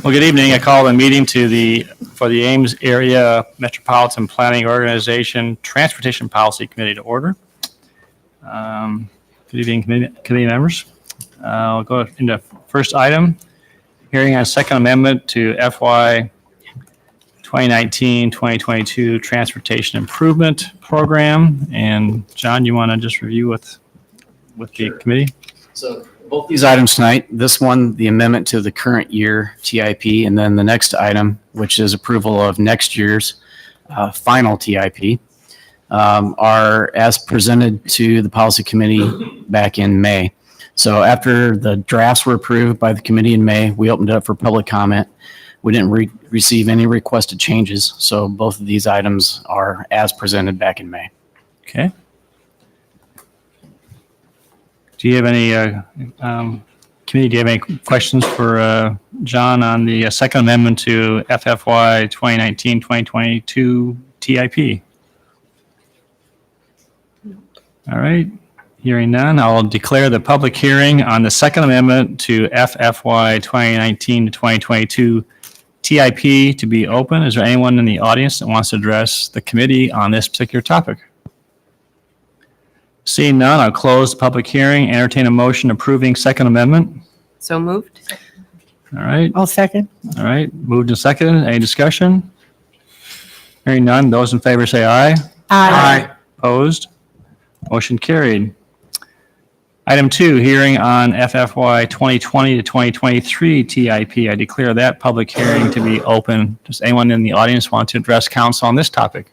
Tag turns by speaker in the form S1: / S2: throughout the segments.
S1: Well, good evening. I call the meeting for the Ames Area Metropolitan Planning Organization Transportation Policy Committee to order. Good evening, committee members. I'll go into first item, hearing on second amendment to FY 2019-2022 Transportation Improvement Program. And John, you want to just review with the committee?
S2: So both these items tonight, this one, the amendment to the current year TIP, and then the next item, which is approval of next year's final TIP, are as presented to the policy committee back in May. So after the drafts were approved by the committee in May, we opened it up for public comment. We didn't receive any requested changes. So both of these items are as presented back in May.
S1: Okay. Do you have any, committee, do you have any questions for John on the second amendment to FFY 2019-2022 TIP? All right. Hearing none, I'll declare the public hearing on the second amendment to FFY 2019-2022 TIP to be open. Is there anyone in the audience that wants to address the committee on this particular topic? Seeing none, I'll close the public hearing. Entertain a motion approving second amendment.
S3: So moved.
S1: All right.
S4: I'll second.
S1: All right. Moved and seconded. Any discussion? Hearing none. Those in favor say aye.
S4: Aye.
S1: Opposed? Motion carried. Item 2, hearing on FFY 2020 to 2023 TIP. I declare that public hearing to be open. Does anyone in the audience want to address council on this topic?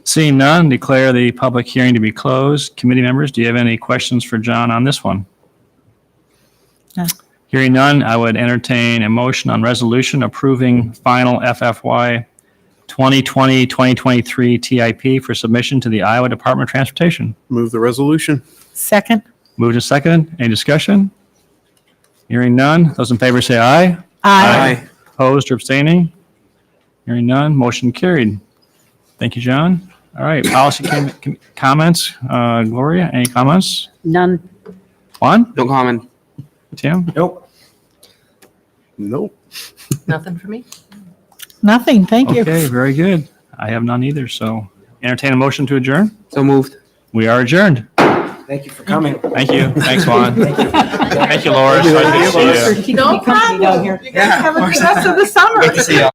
S1: Seeing none, declare the public hearing to be closed. Committee members, do you have any questions for John on this one?
S4: No.
S1: Hearing none, I would entertain a motion on resolution approving final FFY 2020-2023 TIP for submission to the Iowa Department of Transportation.
S5: Move the resolution.
S4: Second.
S1: Moved to second. Any discussion? Hearing none. Those in favor say aye.
S4: Aye.
S1: Opposed or abstaining? Hearing none. Motion carried. Thank you, John. All right. Policy comments. Gloria, any comments?
S4: None.
S1: Juan?
S6: No comment.
S1: Tim?
S5: Nope. Nope.
S3: Nothing for me?
S4: Nothing. Thank you.
S1: Okay, very good. I have none either. So entertain a motion to adjourn.
S6: So moved.
S1: We are adjourned.
S6: Thank you for coming.
S1: Thank you. Thanks, Juan. Thank you, Laura. So good to see you.
S4: No problem. You guys have a good rest of the summer.
S6: Good to see you.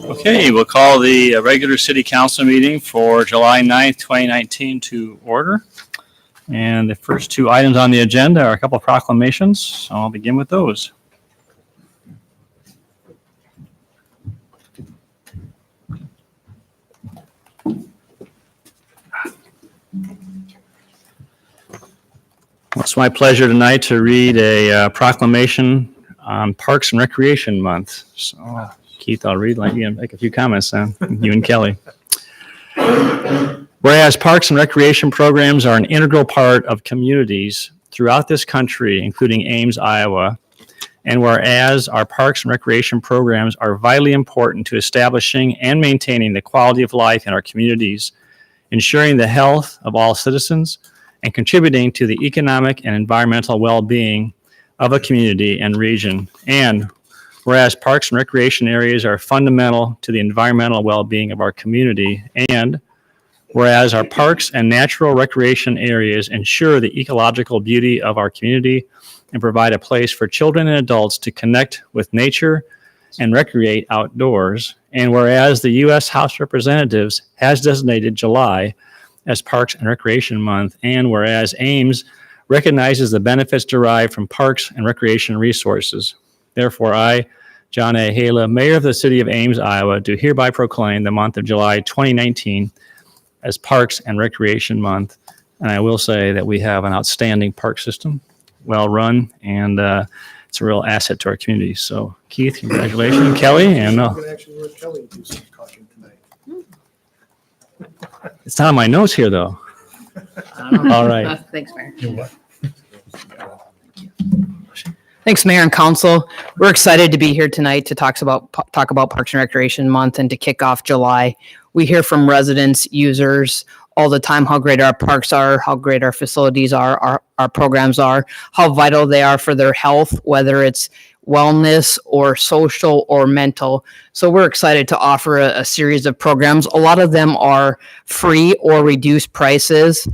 S1: Okay, we'll call the regular city council meeting for July 9th, 2019 to order. And the first two items on the agenda are a couple of proclamations. So I'll begin with those. It's my pleasure tonight to read a proclamation on Parks and Recreation Month. So, Keith, I'll read like you and make a few comments then, you and Kelly. Whereas parks and recreation programs are an integral part of communities throughout this country, including Ames, Iowa, and whereas our parks and recreation programs are vitally important to establishing and maintaining the quality of life in our communities, ensuring the health of all citizens, and contributing to the economic and environmental well-being of a community and region. And whereas parks and recreation areas are fundamental to the environmental well-being of our community, and whereas our parks and natural recreation areas ensure the ecological beauty of our community and provide a place for children and adults to connect with nature and recreate outdoors, and whereas the U.S. House of Representatives has designated July as Parks and Recreation Month, and whereas Ames recognizes the benefits derived from parks and recreation resources. Therefore, I, John A. Hala, Mayor of the City of Ames, Iowa, do hereby proclaim the month of July 2019 as Parks and Recreation Month. And I will say that we have an outstanding park system, well run, and it's a real asset to our community. So, Keith, congratulations, Kelly, and
S5: I'm gonna actually let Kelly do some talking tonight.
S1: it's not on my notes here, though. All right.
S3: Thanks, Mayor.
S6: Thanks, Mayor and Council. We're excited to be here tonight to talk about Parks and Recreation Month and to kick off July. We hear from residents, users all the time how great our parks are, how great our facilities are, our programs are, how vital they are for their health, whether it's wellness or social or mental. So we're excited to offer a series of programs. A lot of them are free or reduced prices.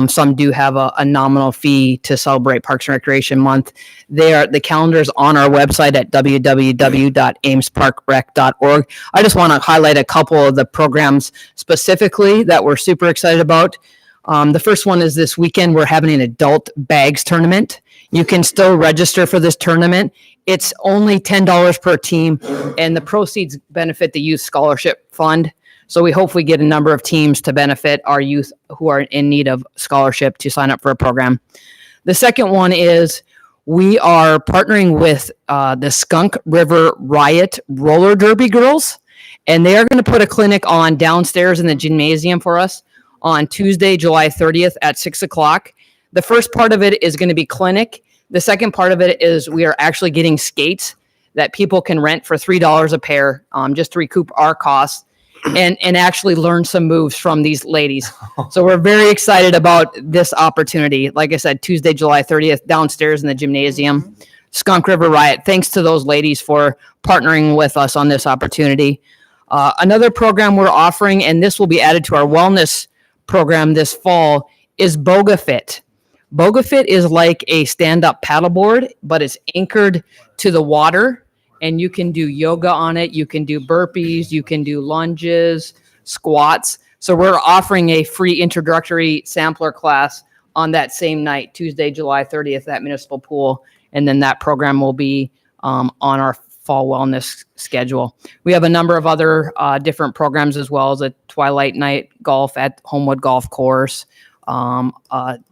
S6: Some do have a nominal fee to celebrate Parks and Recreation Month. The calendar's on our website at www.amesparkrec.org. I just want to highlight a couple of the programs specifically that we're super excited about. The first one is this weekend, we're having an adult bags tournament. You can still register for this tournament. It's only $10 per team, and the proceeds benefit the Youth Scholarship Fund. So we hopefully get a number of teams to benefit our youth who are in need of scholarship to sign up for a program. The second one is we are partnering with the Skunk River Riot Roller Derby girls, and they are going to put a clinic on downstairs in the gymnasium for us on Tuesday, July 30th at 6 o'clock. The first part of it is going to be clinic. The second part of it is we are actually getting skates that people can rent for $3 a pair just to recoup our costs. And actually learn some moves from these ladies. So we're very excited about this opportunity. Like I said, Tuesday, July 30th, downstairs in the gymnasium, Skunk River Riot. Thanks to those ladies for partnering with us on this opportunity. Another program we're offering, and this will be added to our wellness program this fall, is BogaFit. BogaFit is like a stand-up paddleboard, but it's anchored to the water. And you can do yoga on it. You can do burpees. You can do lunges, squats. So we're offering a free introductory sampler class on that same night, Tuesday, July 30th at Municipal Pool. And then that program will be on our fall wellness schedule. We have a number of other different programs as well as a Twilight Night golf at Homewood Golf Course,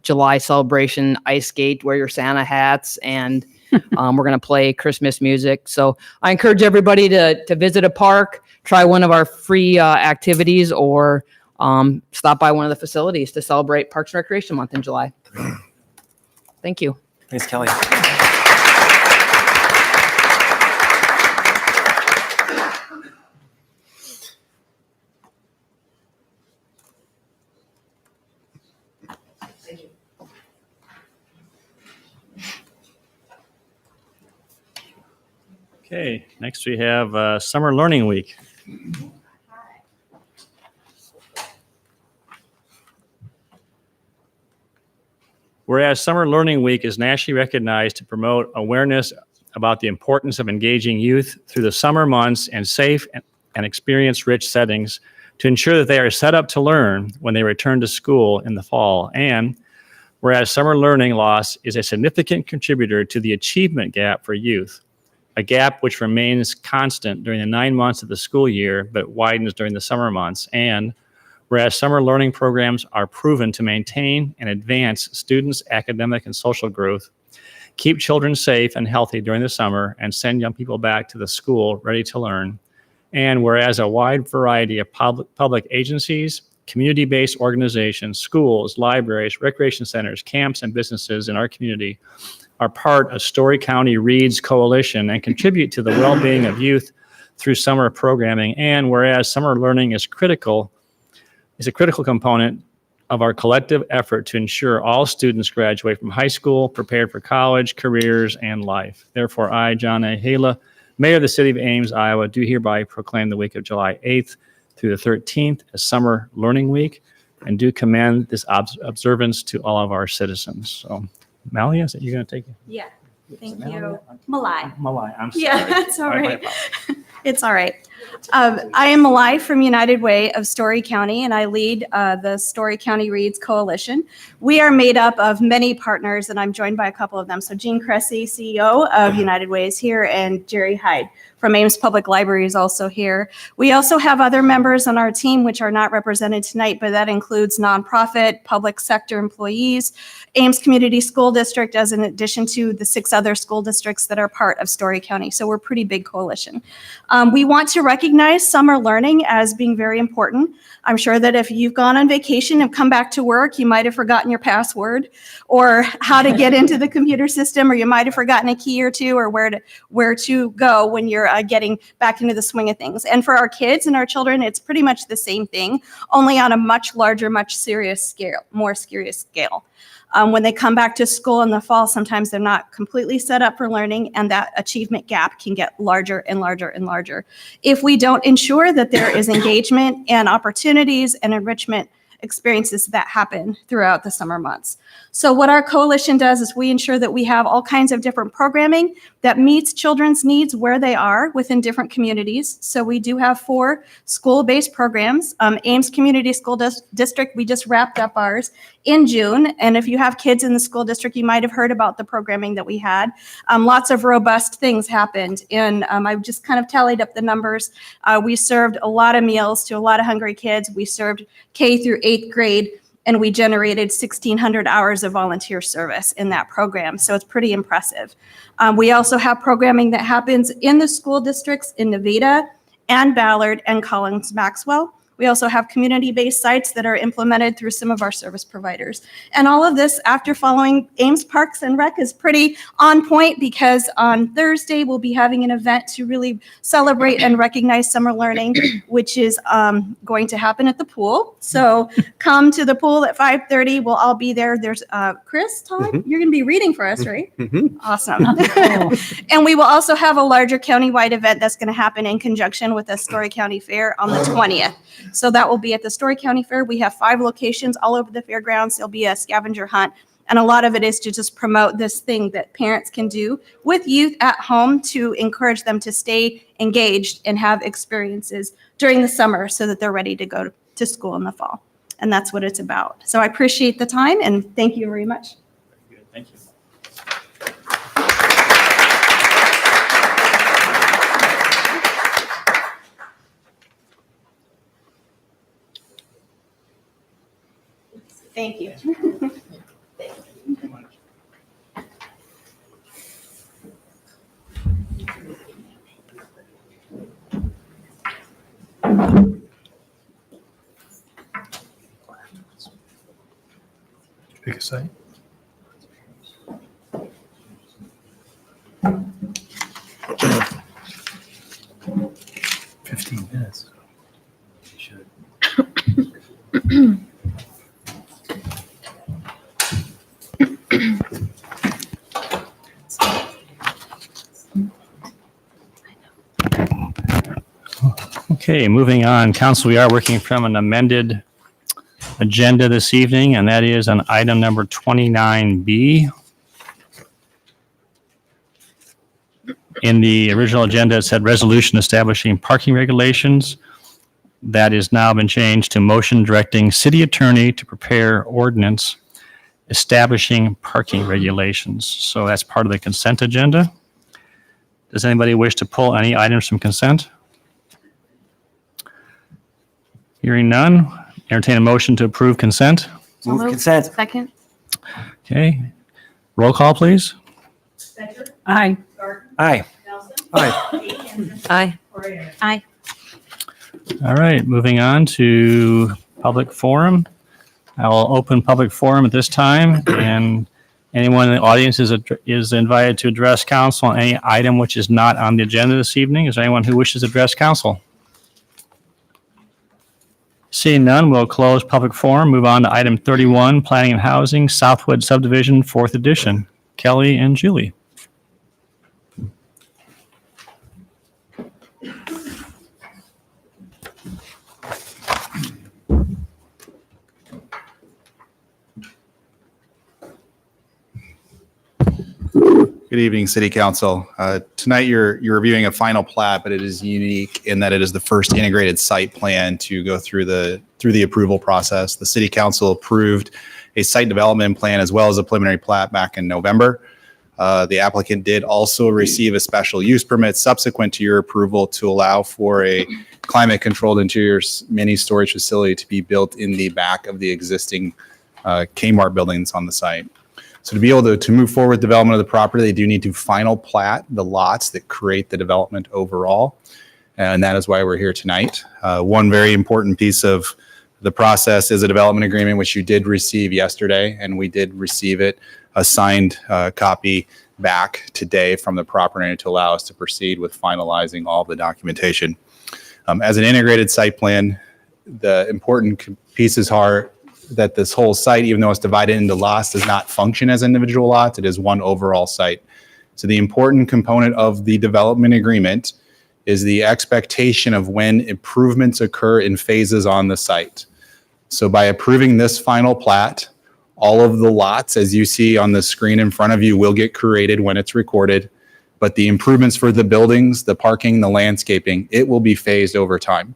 S6: July celebration ice skate, wear your Santa hats, and we're going to play Christmas music. So I encourage everybody to visit a park, try one of our free activities, or stop by one of the facilities to celebrate Parks and Recreation Month in July. Thank you.
S7: Thanks, Kelly.
S1: Okay, next we have Summer Learning Week. Whereas Summer Learning Week is nationally recognized to promote awareness about the importance of engaging youth through the summer months in safe and experience-rich settings to ensure that they are set up to learn when they return to school in the fall. And whereas summer learning loss is a significant contributor to the achievement gap for youth, a gap which remains constant during the 9 months of the school year, but widens during the summer months. And whereas summer learning programs are proven to maintain and advance students' academic and social growth, keep children safe and healthy during the summer, and send young people back to the school ready to learn. And whereas a wide variety of public agencies, community-based organizations, schools, libraries, recreation centers, camps, and businesses in our community are part of Story County Reads Coalition and contribute to the well-being of youth through summer programming. And whereas summer learning is a critical component of our collective effort to ensure all students graduate from high school prepared for college, careers, and life. Therefore, I, John A. Hala, Mayor of the City of Ames, Iowa, do hereby proclaim the week of July 8th through the 13th as Summer Learning Week, and do commend this observance to all of our citizens. So, Malia, is that you're going to take it?
S7: Yeah, thank you. Malai.
S1: Malai, I'm sorry.
S7: Yeah, that's all
S1: My
S7: right.
S1: apologies.
S7: It's all right. I am Malai from United Way of Story County, and I lead the Story County Reads Coalition. We are made up of many partners, and I'm joined by a couple of them. So Jean Cressy, CEO of United Way, is here, and Jerry Hyde from Ames Public Library is also here. We also have other members on our team which are not represented tonight, but that includes nonprofit, public sector employees, Ames Community School District, as in addition to the 6 other school districts that are part of Story County. So we're a pretty big coalition. We want to recognize summer learning as being very important. I'm sure that if you've gone on vacation and come back to work, you might have forgotten your password or how to get into the computer system, or you might have forgotten a key or two, or where to go when you're getting back into the swing of things. And for our kids and our children, it's pretty much the same thing, only on a much larger, much more serious scale. When they come back to school in the fall, sometimes they're not completely set up for learning, and that achievement gap can get larger and larger and larger if we don't ensure that there is engagement and opportunities and enrichment experiences that happen throughout the summer months. So what our coalition does is we ensure that we have all kinds of different programming that meets children's needs where they are within different communities. So we do have 4 school-based programs. Ames Community School District, we just wrapped up ours in June. And if you have kids in the school district, you might have heard about the programming that we had. Lots of robust things happened. And I've just kind of tallied up the numbers. We served a lot of meals to a lot of hungry kids. We served K through 8th grade, and we generated 1,600 hours of volunteer service in that program. So it's pretty impressive. We also have programming that happens in the school districts in Nevada and Ballard and Collins Maxwell. We also have community-based sites that are implemented through some of our service providers. And all of this after following Ames Parks and Rec is pretty on point, because on Thursday we'll be having an event to really celebrate and recognize summer learning, which is going to happen at the pool. So come to the pool at 5:30. We'll all be there. There's Chris, Todd, you're going to be reading for us, right? Awesome. And we will also have a larger countywide event that's going to happen in conjunction with the Story County Fair on the 20th. So that will be at the Story County Fair. We have 5 locations all over the fairgrounds. There'll be a scavenger hunt. And a lot of it is to just promote this thing that parents can do with youth at home to encourage them to stay engaged and have experiences during the summer so that they're ready to go to school in the fall. And that's what it's about. So I appreciate the time, and thank you very much.
S1: Very good. Thank you.
S7: Thank you.
S5: Pick a site. "15 minutes. You should."
S1: Okay, moving on. Council, we are working from an amended agenda this evening, and that is on item number 29B. In the original agenda, it said resolution establishing parking regulations. That has now been changed to motion directing city attorney to prepare ordinance establishing parking regulations. So that's part of the consent agenda. Does anybody wish to pull any items from consent? Hearing none, entertain a motion to approve consent.
S3: Move consent. Second.
S1: Okay, roll call, please.
S4: Aye.
S3: Aye. Aye.
S7: Aye.
S1: All right, moving on to public forum. I will open public forum at this time, and anyone in the audience is invited to address council on any item which is not on the agenda this evening. Is there anyone who wishes to address council? Seeing none, we'll close public forum, move on to item 31, Planning and Housing, Southwood Subdivision, 4th Edition. Kelly and Julie.
S8: Good evening, City Council. Tonight you're reviewing a final plat, but it is unique in that it is the first integrated site plan to go through the approval process. The City Council approved a site development plan as well as a preliminary plat back in November. The applicant did also receive a special use permit subsequent to your approval to allow for a climate-controlled interior mini storage facility to be built in the back of the existing Kmart buildings on the site. So to be able to move forward with development of the property, they do need to final plat the lots that create the development overall. And that is why we're here tonight. One very important piece of the process is a development agreement, which you did receive yesterday, and we did receive it, a signed copy back today from the property owner to allow us to proceed with finalizing all the documentation. As an integrated site plan, the important pieces are that this whole site, even though it's divided into lots, does not function as individual lots. It is one overall site. So the important component of the development agreement is the expectation of when improvements occur in phases on the site. So by approving this final plat, all of the lots, as you see on the screen in front of you, will get created when it's recorded. But the improvements for the buildings, the parking, the landscaping, it will be phased over time.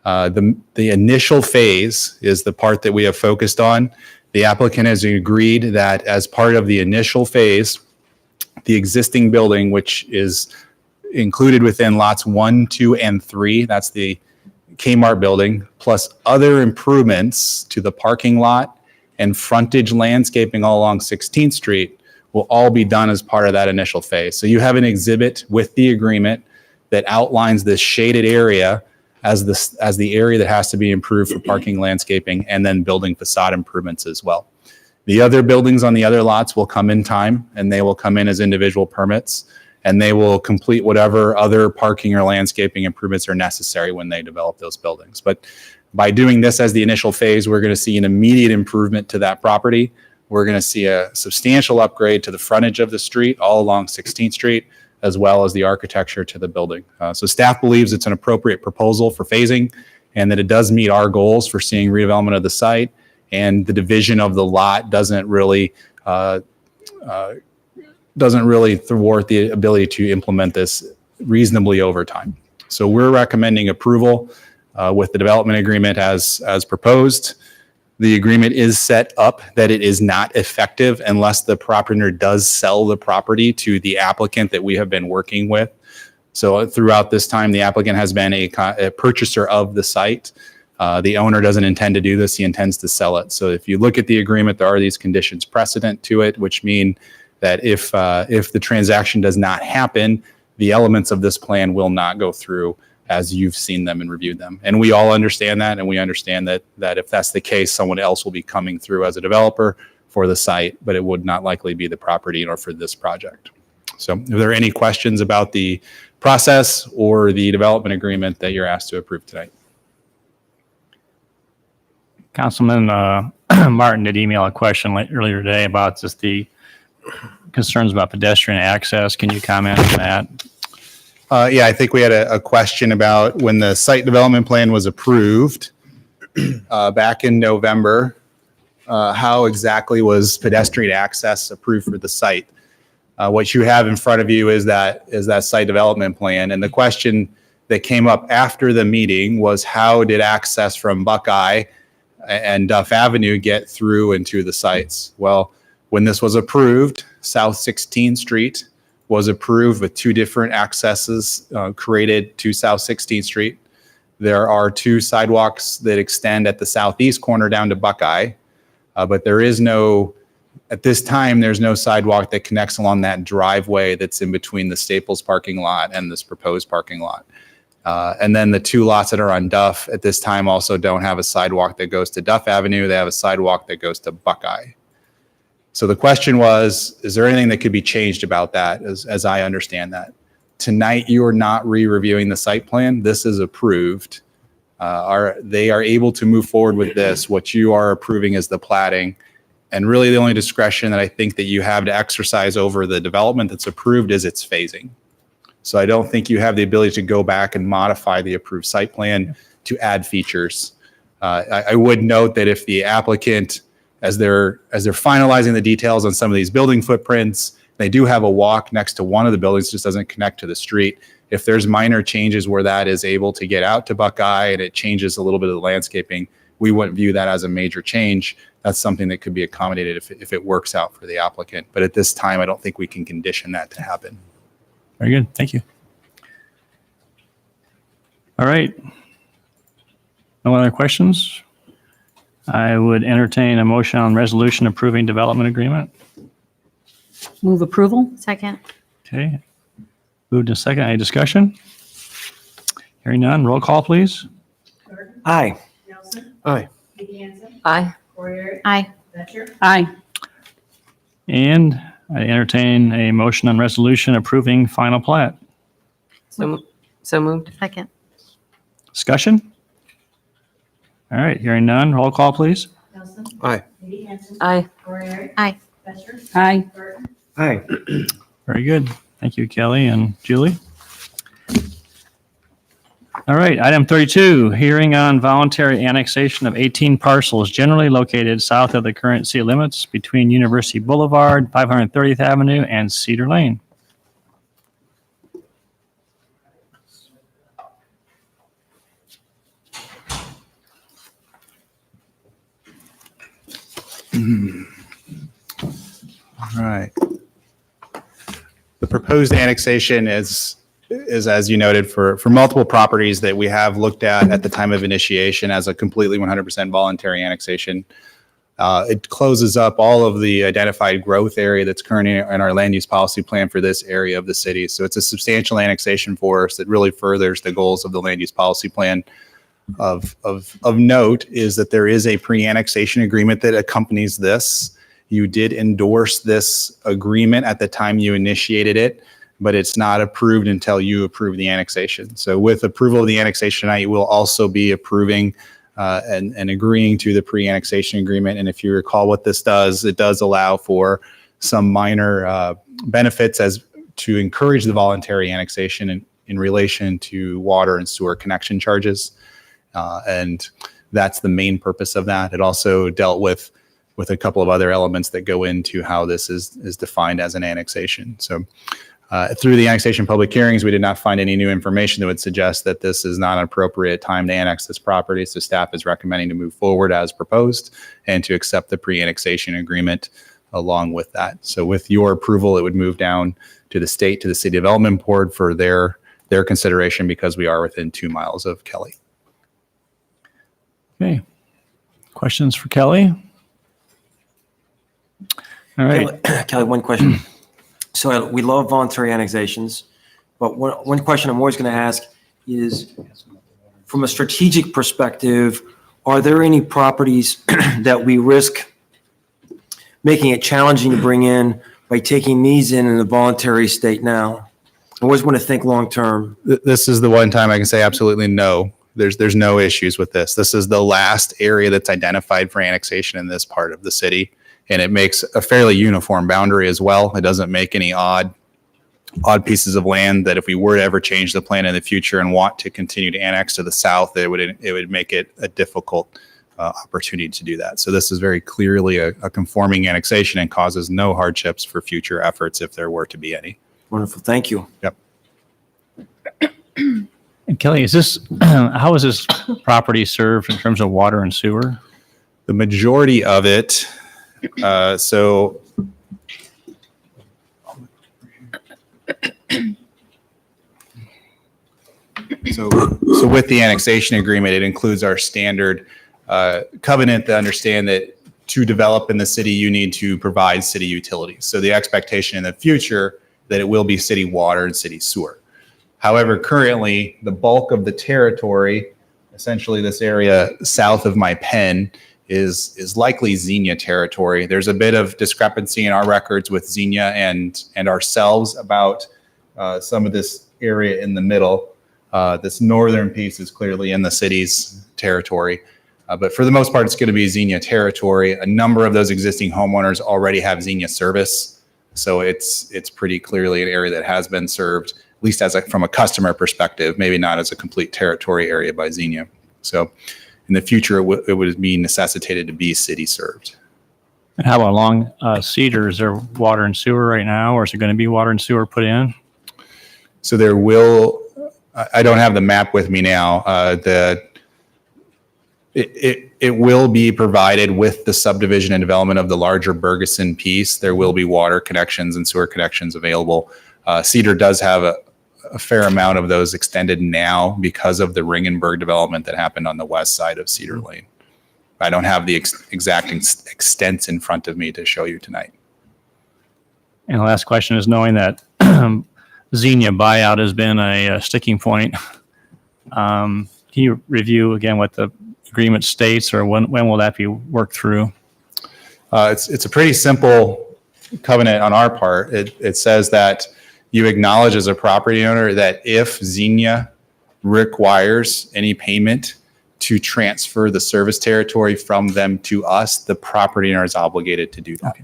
S8: The initial phase is the part that we have focused on. The applicant has agreed that as part of the initial phase, the existing building, which is included within lots 1, 2, and 3, that's the Kmart building, plus other improvements to the parking lot and frontage landscaping all along 16th Street will all be done as part of that initial phase. So you have an exhibit with the agreement that outlines this shaded area as the area that has to be improved for parking, landscaping, and then building facade improvements as well. The other buildings on the other lots will come in time, and they will come in as individual permits, and they will complete whatever other parking or landscaping improvements are necessary when they develop those buildings. But by doing this as the initial phase, we're going to see an immediate improvement to that property. We're going to see a substantial upgrade to the frontage of the street all along 16th Street, as well as the architecture to the building. So staff believes it's an appropriate proposal for phasing and that it does meet our goals for seeing redevelopment of the site, and the division of the lot doesn't really thwart the ability to implement this reasonably over time. So we're recommending approval with the development agreement as proposed. The agreement is set up that it is not effective unless the property owner does sell the property to the applicant that we have been working with. So throughout this time, the applicant has been a purchaser of the site. The owner doesn't intend to do this. He intends to sell it. So if you look at the agreement, there are these conditions precedent to it, which mean that if the transaction does not happen, the elements of this plan will not go through as you've seen them and reviewed them. And we all understand that, and we understand that if that's the case, someone else will be coming through as a developer for the site, but it would not likely be the property owner for this project. So if there are any questions about the process or the development agreement that you're asked to approve tonight.
S1: Councilman Martin did email a question earlier today about just the concerns about pedestrian access. Can you comment on that?
S8: Yeah, I think we had a question about when the site development plan was approved back in November, how exactly was pedestrian access approved for the site? What you have in front of you is that site development plan. And the question that came up after the meeting was, how did access from Buckeye and Duff Avenue get through into the sites? Well, when this was approved, South 16th Street was approved with 2 different accesses created to South 16th Street. There are 2 sidewalks that extend at the southeast corner down to Buckeye, but there is no, at this time, there's no sidewalk that connects along that driveway that's in between the Staples parking lot and this proposed parking lot. And then the 2 lots that are on Duff at this time also don't have a sidewalk that goes to Duff Avenue. They have a sidewalk that goes to Buckeye. So the question was, is there anything that could be changed about that, as I understand that? Tonight, you are not re-reviewing the site plan. This is approved. They are able to move forward with this. What you are approving is the platting. And really the only discretion that I think that you have to exercise over the development that's approved is its phasing. So I don't think you have the ability to go back and modify the approved site plan to add features. I would note that if the applicant, as they're finalizing the details on some of these building footprints, They do have a walk next to one of the buildings, just doesn't connect to the street. If there's minor changes where that is able to get out to Buckeye and it changes a little bit of the landscaping, we wouldn't view that as a major change. That's something that could be accommodated if it works out for the applicant. But at this time, I don't think we can condition that to happen.
S1: Very good. Thank you. All right. No other questions? I would entertain a motion on resolution approving development agreement.
S4: Move approval?
S7: Second.
S1: Okay. Moved to second. Any discussion? Hearing none. Roll call, please.
S3: Aye.
S2: Aye.
S4: Aye.
S7: Aye.
S4: Aye.
S1: And I entertain a motion on resolution approving final plat.
S4: So moved.
S7: Second.
S1: Discussion? All right. Hearing none. Roll call, please.
S2: Aye.
S4: Aye.
S7: Aye.
S4: Aye.
S3: Aye.
S1: Very good. Thank you, Kelly and Julie. All right, item 32, hearing on voluntary annexation of 18 parcels generally located south of the current city limits between University Boulevard, 530th Avenue, and Cedar Lane.
S8: All right. The proposed annexation is as you noted, for multiple properties that we have looked at the time of initiation as a completely 100% voluntary annexation. It closes up all of the identified growth area that's currently in our land use policy plan for this area of the city. So it's a substantial annexation for us that really furthers the goals of the land use policy plan. Of note is that there is a pre-annexation agreement that accompanies this. You did endorse this agreement at the time you initiated it, but it's not approved until you approve the annexation. So with approval of the annexation tonight, you will also be approving and agreeing to the pre-annexation agreement. And if you recall what this does, it does allow for some minor benefits as to encourage the voluntary annexation in relation to water and sewer connection charges. And that's the main purpose of that. It also dealt with a couple of other elements that go into how this is defined as an annexation. So through the annexation public hearings, we did not find any new information that would suggest that this is not an appropriate time to annex this property. So staff is recommending to move forward as proposed and to accept the pre-annexation agreement along with that. So with your approval, it would move down to the state, to the City Development Board for their consideration because we are within 2 miles of Kelly.
S1: Okay. Questions for Kelly? All right.
S3: Kelly, one question. So we love voluntary annexations, but one question I'm always going to ask is, from a strategic perspective, are there any properties that we risk making it challenging to bring in by taking these in a voluntary state now? I always want to think long term.
S8: This is the one time I can say absolutely no. There's no issues with this. This is the last area that's identified for annexation in this part of the city. And it makes a fairly uniform boundary as well. It doesn't make any odd pieces of land that if we were to ever change the plan in the future and want to continue to annex to the south, it would make it a difficult opportunity to do that. So this is very clearly a conforming annexation and causes no hardships for future efforts if there were to be any.
S3: Wonderful. Thank you.
S8: Yep.
S1: And Kelly, how is this property served in terms of water and sewer?
S8: The majority of it, so with the annexation agreement, it includes our standard covenant to understand that to develop in the city, you need to provide city utilities. So the expectation in the future that it will be city water and city sewer. However, currently the bulk of the territory, essentially this area south of my pen, is likely Xenia territory. There's a bit of discrepancy in our records with Xenia and ourselves about some of this area in the middle. This northern piece is clearly in the city's territory. But for the most part, it's going to be Xenia territory. A number of those existing homeowners already have Xenia service. So it's pretty clearly an area that has been served, at least from a customer perspective, maybe not as a complete territory area by Xenia. So in the future, it would be necessitated to be city served.
S1: And how about along Cedar? Is there water and sewer right now, or is there going to be water and sewer put in?
S8: So there will, I don't have the map with me now. It will be provided with the subdivision and development of the larger Bergeson piece. There will be water connections and sewer connections available. Cedar does have a fair amount of those extended now because of the Ringenberg development that happened on the west side of Cedar Lane. I don't have the exact extents in front of me to show you tonight.
S1: And the last question is, knowing that Xenia buyout has been a sticking point, can you review again what the agreement states, or when will that be worked through?
S8: It's a pretty simple covenant on our part. It says that you acknowledge as a property owner that if Xenia requires any payment to transfer the service territory from them to us, the property owner is obligated to do that.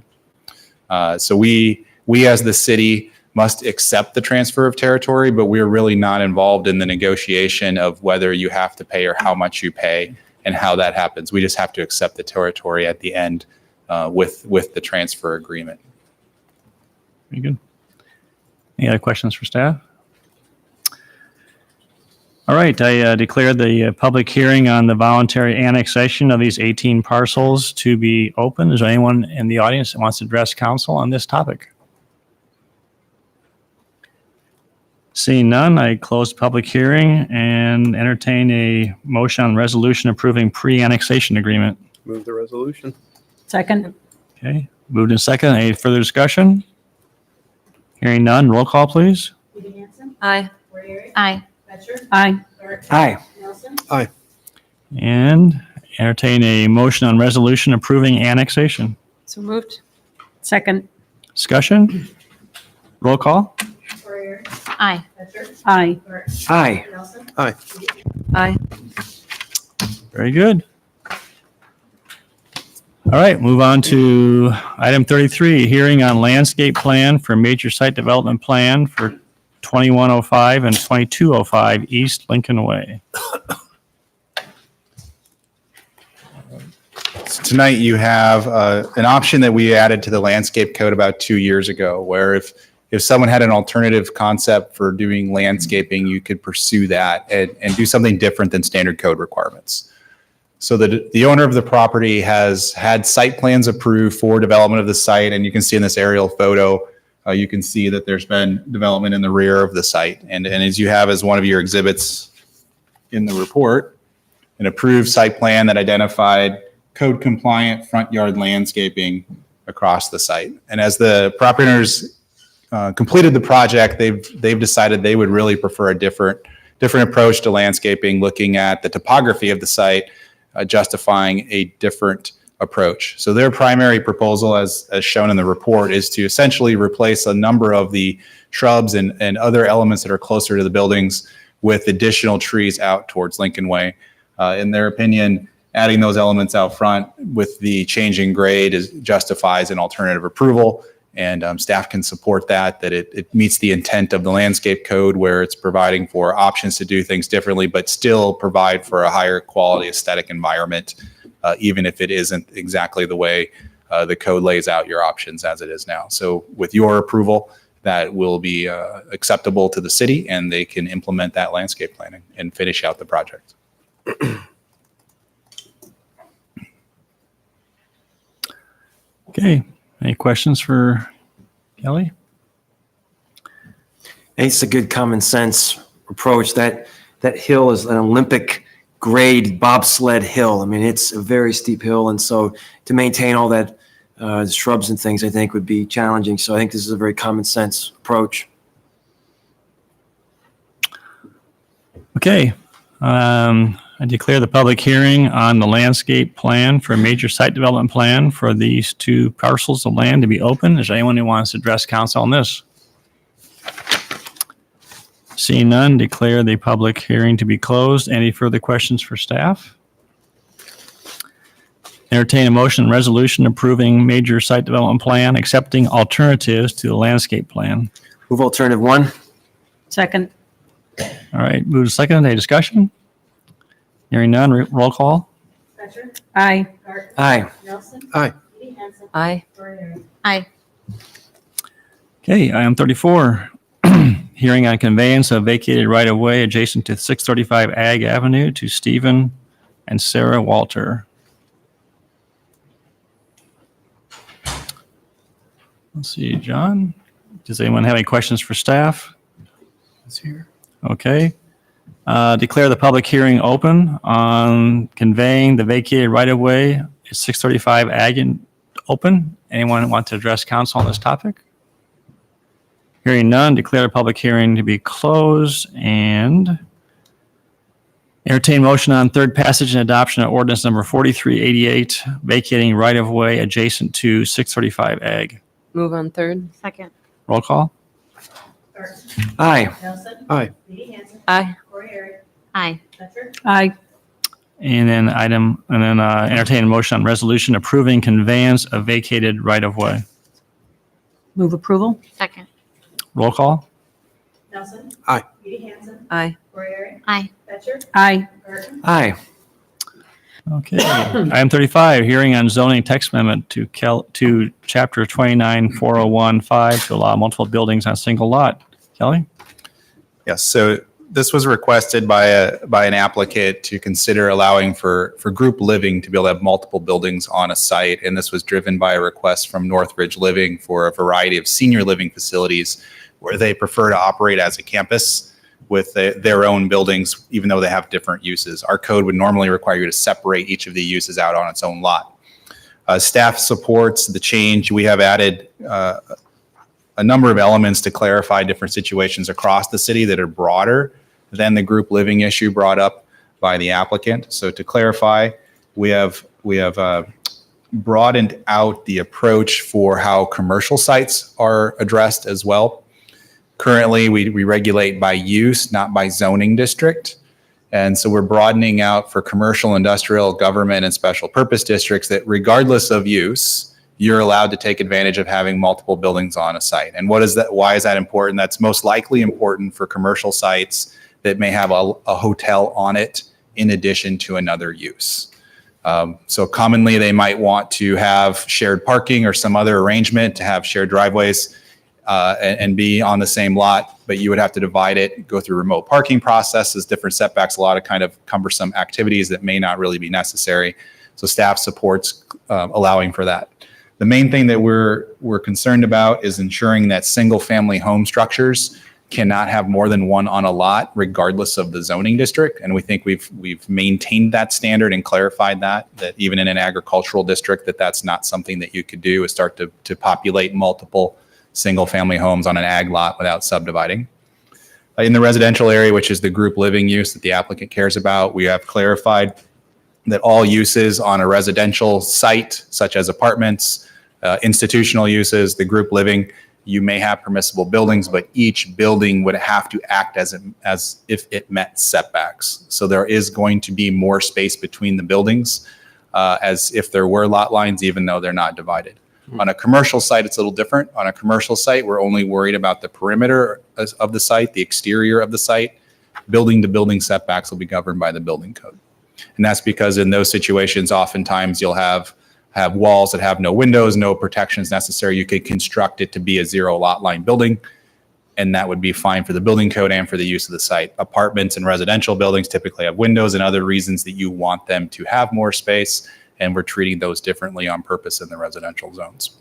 S8: Okay. So we as the city must accept the transfer of territory, but we're really not involved in the negotiation of whether you have to pay or how much you pay and how that happens. We just have to accept the territory at the end with the transfer agreement.
S1: Very good. Any other questions for staff? All right, I declare the public hearing on the voluntary annexation of these 18 parcels to be open. Is there anyone in the audience that wants to address council on this topic? Seeing none, I close the public hearing and entertain a motion on resolution approving pre-annexation agreement.
S5: Move the resolution.
S4: Second.
S1: Okay, moved in second. Any further discussion? Hearing none, roll call, please.
S4: Aye.
S7: Aye.
S4: Aye.
S3: Aye.
S5: Aye.
S1: And entertain a motion on resolution approving annexation.
S4: So moved. Second.
S1: Discussion? Roll call?
S7: Aye.
S4: Aye.
S3: Aye.
S5: Aye.
S4: Aye.
S1: Very good. All right, move on to item 33, hearing on landscape plan for major site development plan for 2105 and 2205 East Lincoln Way.
S8: So tonight you have an option that we added to the landscape code about 2 years ago, where if someone had an alternative concept for doing landscaping, you could pursue that and do something different than standard code requirements. So the owner of the property has had site plans approved for development of the site, and you can see in this aerial photo, you can see that there's been development in the rear of the site. And as you have as one of your exhibits in the report, an approved site plan that identified code compliant front yard landscaping across the site. And as the property owners completed the project, they've decided they would really prefer a different approach to landscaping, looking at the topography of the site, justifying a different approach. So their primary proposal, as shown in the report, is to essentially replace a number of the shrubs and other elements that are closer to the buildings with additional trees out towards Lincoln Way. In their opinion, adding those elements out front with the change in grade justifies an alternative approval, and staff can support that it meets the intent of the landscape code, where it's providing for options to do things differently, but still provide for a higher quality aesthetic environment, even if it isn't exactly the way the code lays out your options as it is now. So with your approval, that will be acceptable to the city, and they can implement that landscape planning and finish out the project.
S1: Okay, any questions for Kelly?
S3: I think it's a good common sense approach. That hill is an Olympic grade bobsled hill. I mean, it's a very steep hill. And so to maintain all that shrubs and things, I think would be challenging. So I think this is a very common sense approach.
S1: Okay, I declare the public hearing on the landscape plan for a major site development plan for these two parcels of land to be open. Is there anyone who wants to address council on this? Seeing none, declare the public hearing to be closed. Any further questions for staff? Entertain a motion and resolution approving major site development plan, accepting alternatives to the landscape plan.
S3: Move alternative one.
S4: Second.
S1: All right, move to second. Any discussion? Hearing none, roll call.
S4: Aye.
S3: Aye.
S5: Aye.
S4: Aye.
S7: Aye.
S1: Okay, item 34, hearing on conveyance of vacated right-of-way adjacent to 635 Ag Avenue to Stephen and Sarah Walter. Let's see, John, does anyone have any questions for staff?
S2: It's here.
S1: Okay. Declare the public hearing open on conveying the vacated right-of-way at 635 Ag and open. Anyone want to address council on this topic? Hearing none, declare the public hearing to be closed and entertain motion on third passage and adoption of ordinance number 4388, vacating right-of-way adjacent to 635 Ag.
S4: Move on third.
S7: Second.
S1: Roll call.
S3: Aye.
S5: Aye.
S4: Aye.
S7: Aye.
S4: Aye.
S1: And then entertain a motion on resolution approving conveyance of vacated right-of-way.
S4: Move approval.
S7: Second.
S1: Roll call.
S5: Aye.
S4: Aye.
S7: Aye.
S4: Aye.
S3: Aye.
S1: Okay. Item 35, hearing on zoning text amendment to chapter 29-4015 to allow multiple buildings on a single lot. Kelly?
S8: Yes, so this was requested by an applicant to consider allowing for group living to be able to have multiple buildings on a site. And this was driven by a request from Northridge Living for a variety of senior living facilities where they prefer to operate as a campus with their own buildings, even though they have different uses. Our code would normally require you to separate each of the uses out on its own lot. Staff supports the change. We have added a number of elements to clarify different situations across the city that are broader than the group living issue brought up by the applicant. So to clarify, we have broadened out the approach for how commercial sites are addressed as well. Currently, we regulate by use, not by zoning district. And so we're broadening out for commercial, industrial, government, and special purpose districts that regardless of use, you're allowed to take advantage of having multiple buildings on a site. And what is that? Why is that important? That's most likely important for commercial sites that may have a hotel on it in addition to another use. So commonly they might want to have shared parking or some other arrangement to have shared driveways and be on the same lot, but you would have to divide it, go through remote parking processes, different setbacks, a lot of kind of cumbersome activities that may not really be necessary. So staff supports allowing for that. The main thing that we're concerned about is ensuring that single family home structures cannot have more than one on a lot, regardless of the zoning district. And we think we've maintained that standard and clarified that even in an agricultural district, that's not something that you could do, is start to populate multiple single family homes on an ag lot without subdividing. In the residential area, which is the group living use that the applicant cares about, we have clarified that all uses on a residential site, such as apartments, institutional uses, the group living, you may have permissible buildings, but each building would have to act as if it met setbacks. So there is going to be more space between the buildings as if there were lot lines, even though they're not divided. On a commercial site, it's a little different. On a commercial site, we're only worried about the perimeter of the site, the exterior of the site. Building to building setbacks will be governed by the building code. And that's because in those situations, oftentimes you'll have walls that have no windows, no protections necessary. You could construct it to be a zero lot line building, and that would be fine for the building code and for the use of the site. Apartments and residential buildings typically have windows and other reasons that you want them to have more space, and we're treating those differently on purpose in the residential zones.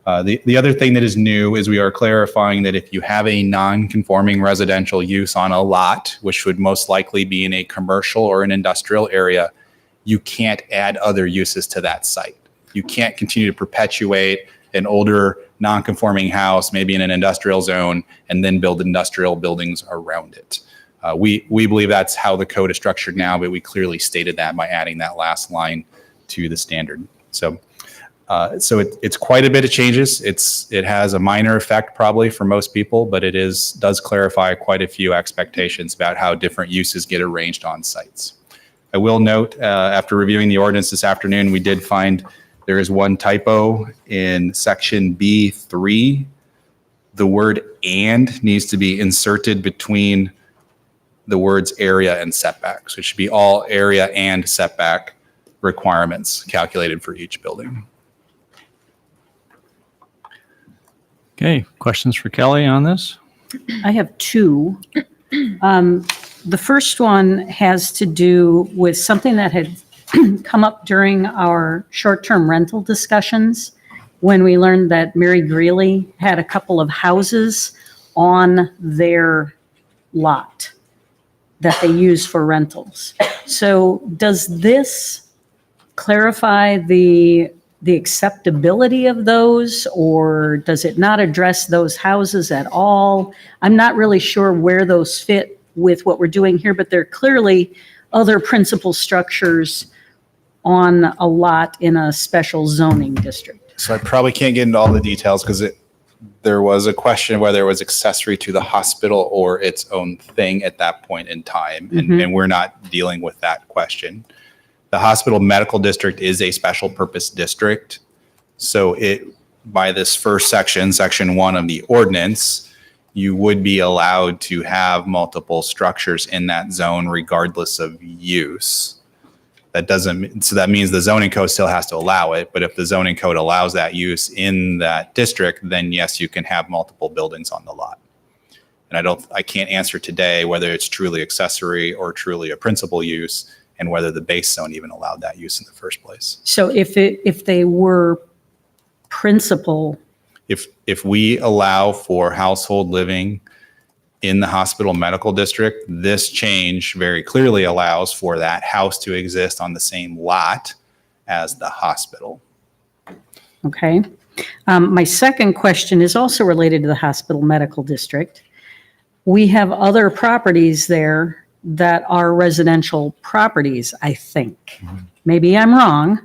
S8: The other thing that is new is we are clarifying that if you have a non-conforming residential use on a lot, which would most likely be in a commercial or an industrial area, you can't add other uses to that site. You can't continue to perpetuate an older non-conforming house, maybe in an industrial zone, and then build industrial buildings around it. We believe that's how the code is structured now, but we clearly stated that by adding that last line to the standard. So it's quite a bit of changes. It has a minor effect probably for most people, but it does clarify quite a few expectations about how different uses get arranged on sites. I will note, after reviewing the ordinance this afternoon, we did find there is one typo in section B3. The word "and" needs to be inserted between the words area and setback. So it should be all area and setback requirements calculated for each building.
S1: Okay, questions for Kelly on this?
S4: I have two. The first one has to do with something that had come up during our short-term rental discussions when we learned that Mary Greeley had a couple of houses on their lot that they use for rentals. So does this clarify the acceptability of those, or does it not address those houses at all? I'm not really sure where those fit with what we're doing here, but they're clearly other principal structures on a lot in a special zoning district.
S8: So I probably can't get into all the details because there was a question whether it was accessory to the hospital or its own thing at that point in time. And we're not dealing with that question. The hospital medical district is a special purpose district. So by this first section, section 1 of the ordinance, you would be allowed to have multiple structures in that zone regardless of use. So that means the zoning code still has to allow it, but if the zoning code allows that use in that district, then yes, you can have multiple buildings on the lot. And I can't answer today whether it's truly accessory or truly a principal use and whether the base zone even allowed that use in the first place.
S4: So if they were principal,
S8: If we allow for household living in the hospital medical district, this change very clearly allows for that house to exist on the same lot as the hospital.
S4: okay. My second question is also related to the hospital medical district. We have other properties there that are residential properties, I think. Maybe I'm wrong,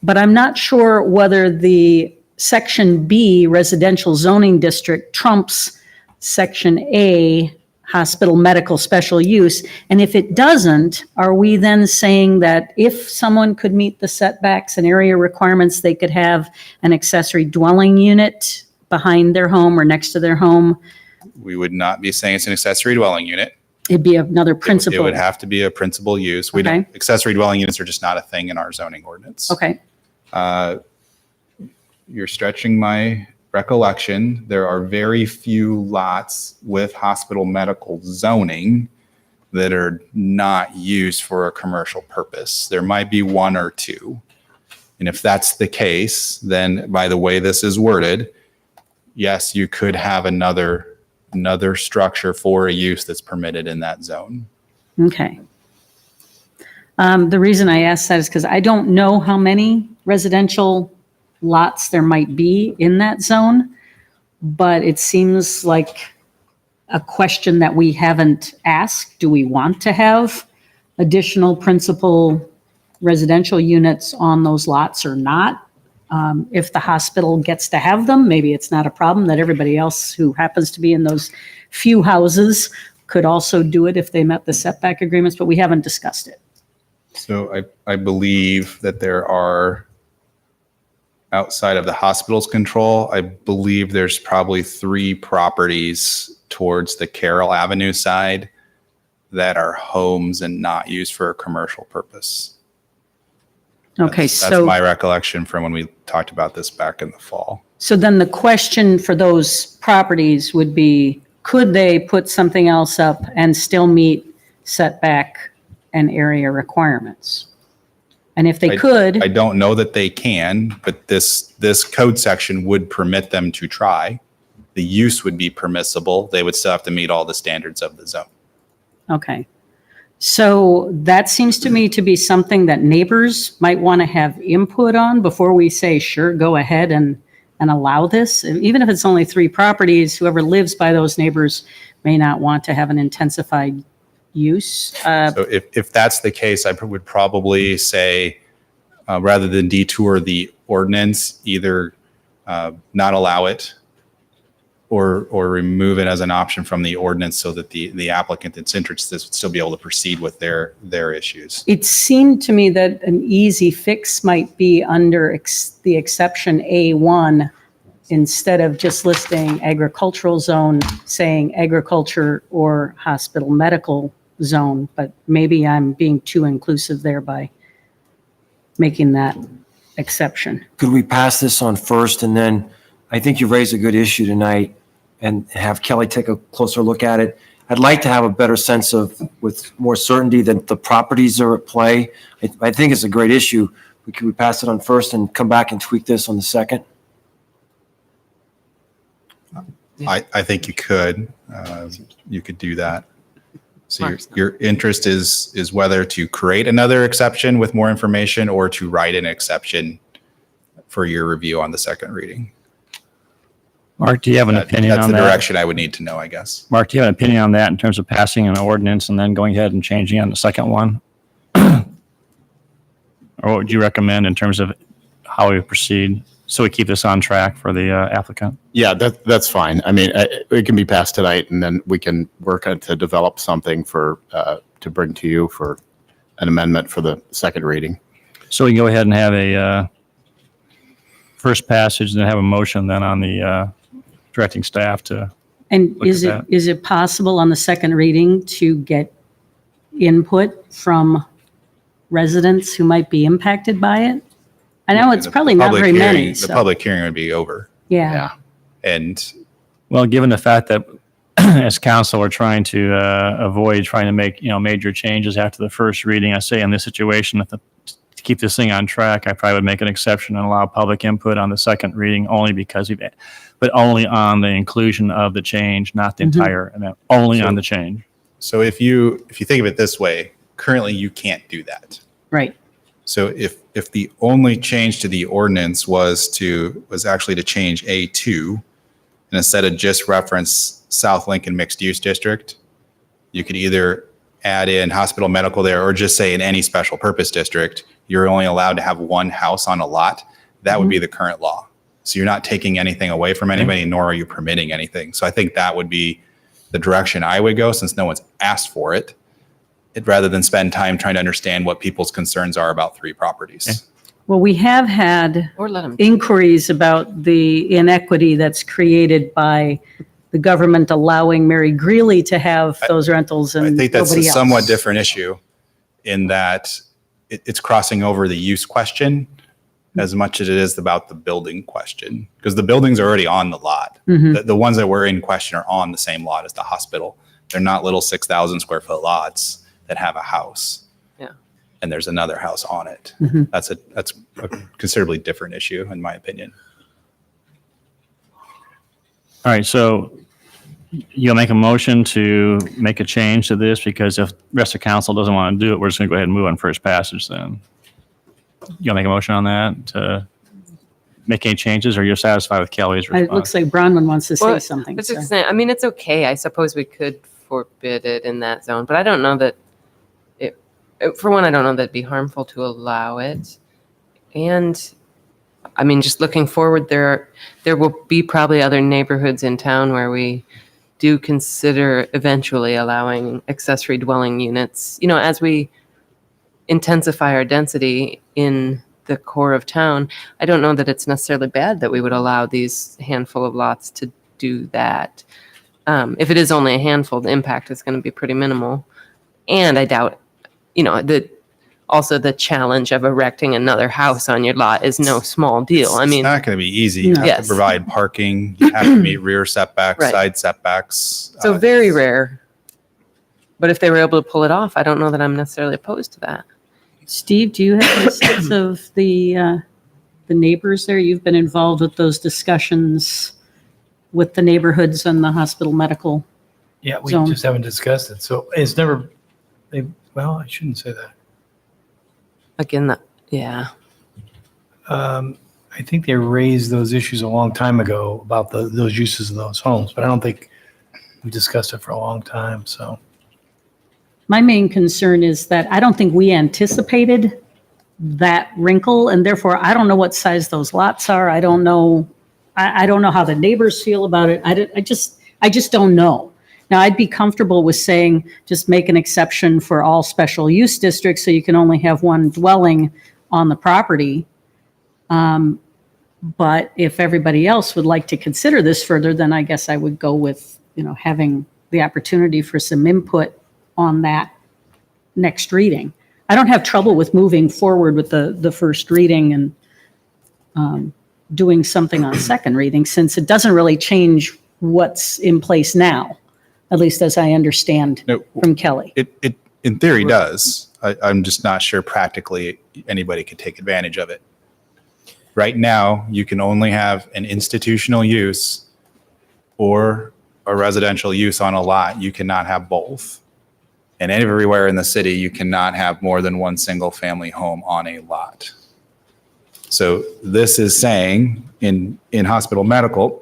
S4: but I'm not sure whether the Section B residential zoning district trumps Section A hospital medical special use. And if it doesn't, are we then saying that if someone could meet the setbacks and area requirements, they could have an accessory dwelling unit behind their home or next to their home?
S8: We would not be saying it's an accessory dwelling unit.
S4: It'd be another
S8: It
S4: principal.
S8: would have to be a principal use. We don't,
S4: Okay.
S8: accessory dwelling units are just not a thing in our zoning ordinance.
S4: Okay,
S8: You're stretching my recollection. There are very few lots with hospital medical zoning that are not used for a commercial purpose. There might be one or two. And if that's the case, then by the way this is worded, yes, you could have another structure for a use that's permitted in that zone.
S4: okay. The reason I asked that is because I don't know how many residential lots there might be in that zone, but it seems like a question that we haven't asked. Do we want to have additional principal residential units on those lots or not? If the hospital gets to have them, maybe it's not a problem that everybody else who happens to be in those few houses could also do it if they met the setback agreements, but we haven't discussed it.
S8: So I believe that there are, outside of the hospital's control, I believe there's probably 3 properties towards the Carroll Avenue side that are homes and not used for a commercial purpose.
S4: Okay,
S8: That's my recollection from when we talked about this back in the fall.
S4: So then the question for those properties would be, could they put something else up and still meet setback and area requirements? And if they could,
S8: I don't know that they can, but this code section would permit them to try. The use would be permissible. They would still have to meet all the standards of the zone.
S4: okay. So that seems to me to be something that neighbors might want to have input on before we say, sure, go ahead and allow this. Even if it's only 3 properties, whoever lives by those neighbors may not want to have an intensified use.
S8: So if that's the case, I would probably say, rather than detour the ordinance, either not allow it or remove it as an option from the ordinance so that the applicant that's interested would still be able to proceed with their issues.
S4: It seemed to me that an easy fix might be under the exception A1, instead of just listing agricultural zone, saying agriculture or hospital medical zone, but maybe I'm being too inclusive there by making that exception.
S3: Could we pass this on first and then I think you've raised a good issue tonight and have Kelly take a closer look at it. I'd like to have a better sense of, with more certainty, that the properties are at play. I think it's a great issue. Could we pass it on first and come back and tweak this on the second?
S8: I think you could. You could do that. So your interest is whether to create another exception with more information or to write an exception for your review on the second reading.
S1: Mark, do you have an opinion
S8: That's
S1: on
S8: the
S1: that?
S8: direction I would need to know, I guess.
S1: Mark, do you have an opinion on that in terms of passing an ordinance and then going ahead and changing on the second one? Or what would you recommend in terms of how we proceed so we keep this on track for the applicant?
S9: Yeah, that's fine. I mean, it can be passed tonight, and then we can work on to develop something for, to bring to you for an amendment for the second reading.
S1: So we can go ahead and have a first passage and then have a motion then on the directing staff to,
S4: And
S1: Look
S4: is
S1: at
S4: it, is it possible on the second reading to get input from residents who might be impacted by it? I know it's
S8: The
S4: probably not
S8: public
S4: very
S8: hearing-
S4: many,
S8: The
S4: so,
S8: public hearing would be over.
S4: yeah.
S8: And
S1: well, given the fact that as council, we're trying to avoid trying to make, major changes after the first reading, I say in this situation, to keep this thing on track, I probably would make an exception and allow public input on the second reading only because but only on the inclusion of the change, not the entire, and only on the change.
S8: so if you think of it this way, currently you can't do that.
S4: Right.
S8: So if the only change to the ordinance was actually to change A2, and instead of just reference South Lincoln Mixed Use District, you could either add in hospital medical there or just say in any special purpose district, you're only allowed to have one house on a lot. That would be the current law. So you're not taking anything away from anybody, nor are you permitting anything. So I think that would be the direction I would go, since no one's asked for it, rather than spend time trying to understand what people's concerns are about 3 properties.
S4: Well, we have had
S10: Or let them.
S4: inquiries about the inequity that's created by the government allowing Mary Greeley to have those rentals and
S8: I
S4: nobody
S8: think that's a
S4: else.
S8: somewhat different issue in that it's crossing over the use question as much as it is about the building question, because the buildings are already on the lot. The ones that were in question are on the same lot as the hospital. They're not little 6,000 square foot lots that have a house.
S10: Yeah.
S8: And there's another house on it. That's a considerably different issue, in my opinion.
S1: All right, so you'll make a motion to make a change to this, because if the rest of council doesn't want to do it, we're just going to go ahead and move on first passage then. You'll make a motion on that to make any changes, or you're satisfied with Kelly's
S4: It
S1: response?
S4: looks like Bronwyn wants to say
S10: Well,
S4: something.
S10: It's
S4: so.
S10: just saying, I mean, it's okay. I suppose we could forbid it in that zone, but I don't know that for one, I don't know that it'd be harmful to allow it. And I mean, just looking forward, there will be probably other neighborhoods in town where we do consider eventually allowing accessory dwelling units, as we intensify our density in the core of town. I don't know that it's necessarily bad that we would allow these handful of lots to do that. If it is only a handful, the impact is going to be pretty minimal. And I doubt, also the challenge of erecting another house on your lot is no small deal. I mean,
S8: It's not going to be easy. You have
S10: Yes.
S8: to provide parking, you have to meet rear setbacks,
S10: Right.
S8: side setbacks.
S10: so very rare. But if they were able to pull it off, I don't know that I'm necessarily opposed to that.
S4: Steve, do you have a sense of the neighbors there? You've been involved with those discussions with the neighborhoods and the hospital medical.
S5: Yeah, we
S4: Zone.
S5: just haven't discussed it. So it's never, well, I shouldn't say that.
S10: Again, yeah.
S5: I think they raised those issues a long time ago about those uses of those homes, but I don't think we discussed it for a long time, so.
S4: My main concern is that I don't think we anticipated that wrinkle, and therefore I don't know what size those lots are. I don't know. I don't know how the neighbors feel about it. I just don't know. Now, I'd be comfortable with saying just make an exception for all special use districts so you can only have one dwelling on the property. But if everybody else would like to consider this further, then I guess I would go with, having the opportunity for some input on that next reading. I don't have trouble with moving forward with the first reading and doing something on second reading, since it doesn't really change what's in place now, at least as I understand
S8: No,
S4: from Kelly.
S8: it in theory does. I'm just not sure practically anybody could take advantage of it. Right now, you can only have an institutional use or a residential use on a lot. You cannot have both. And everywhere in the city, you cannot have more than one single family home on a lot. So this is saying in hospital medical,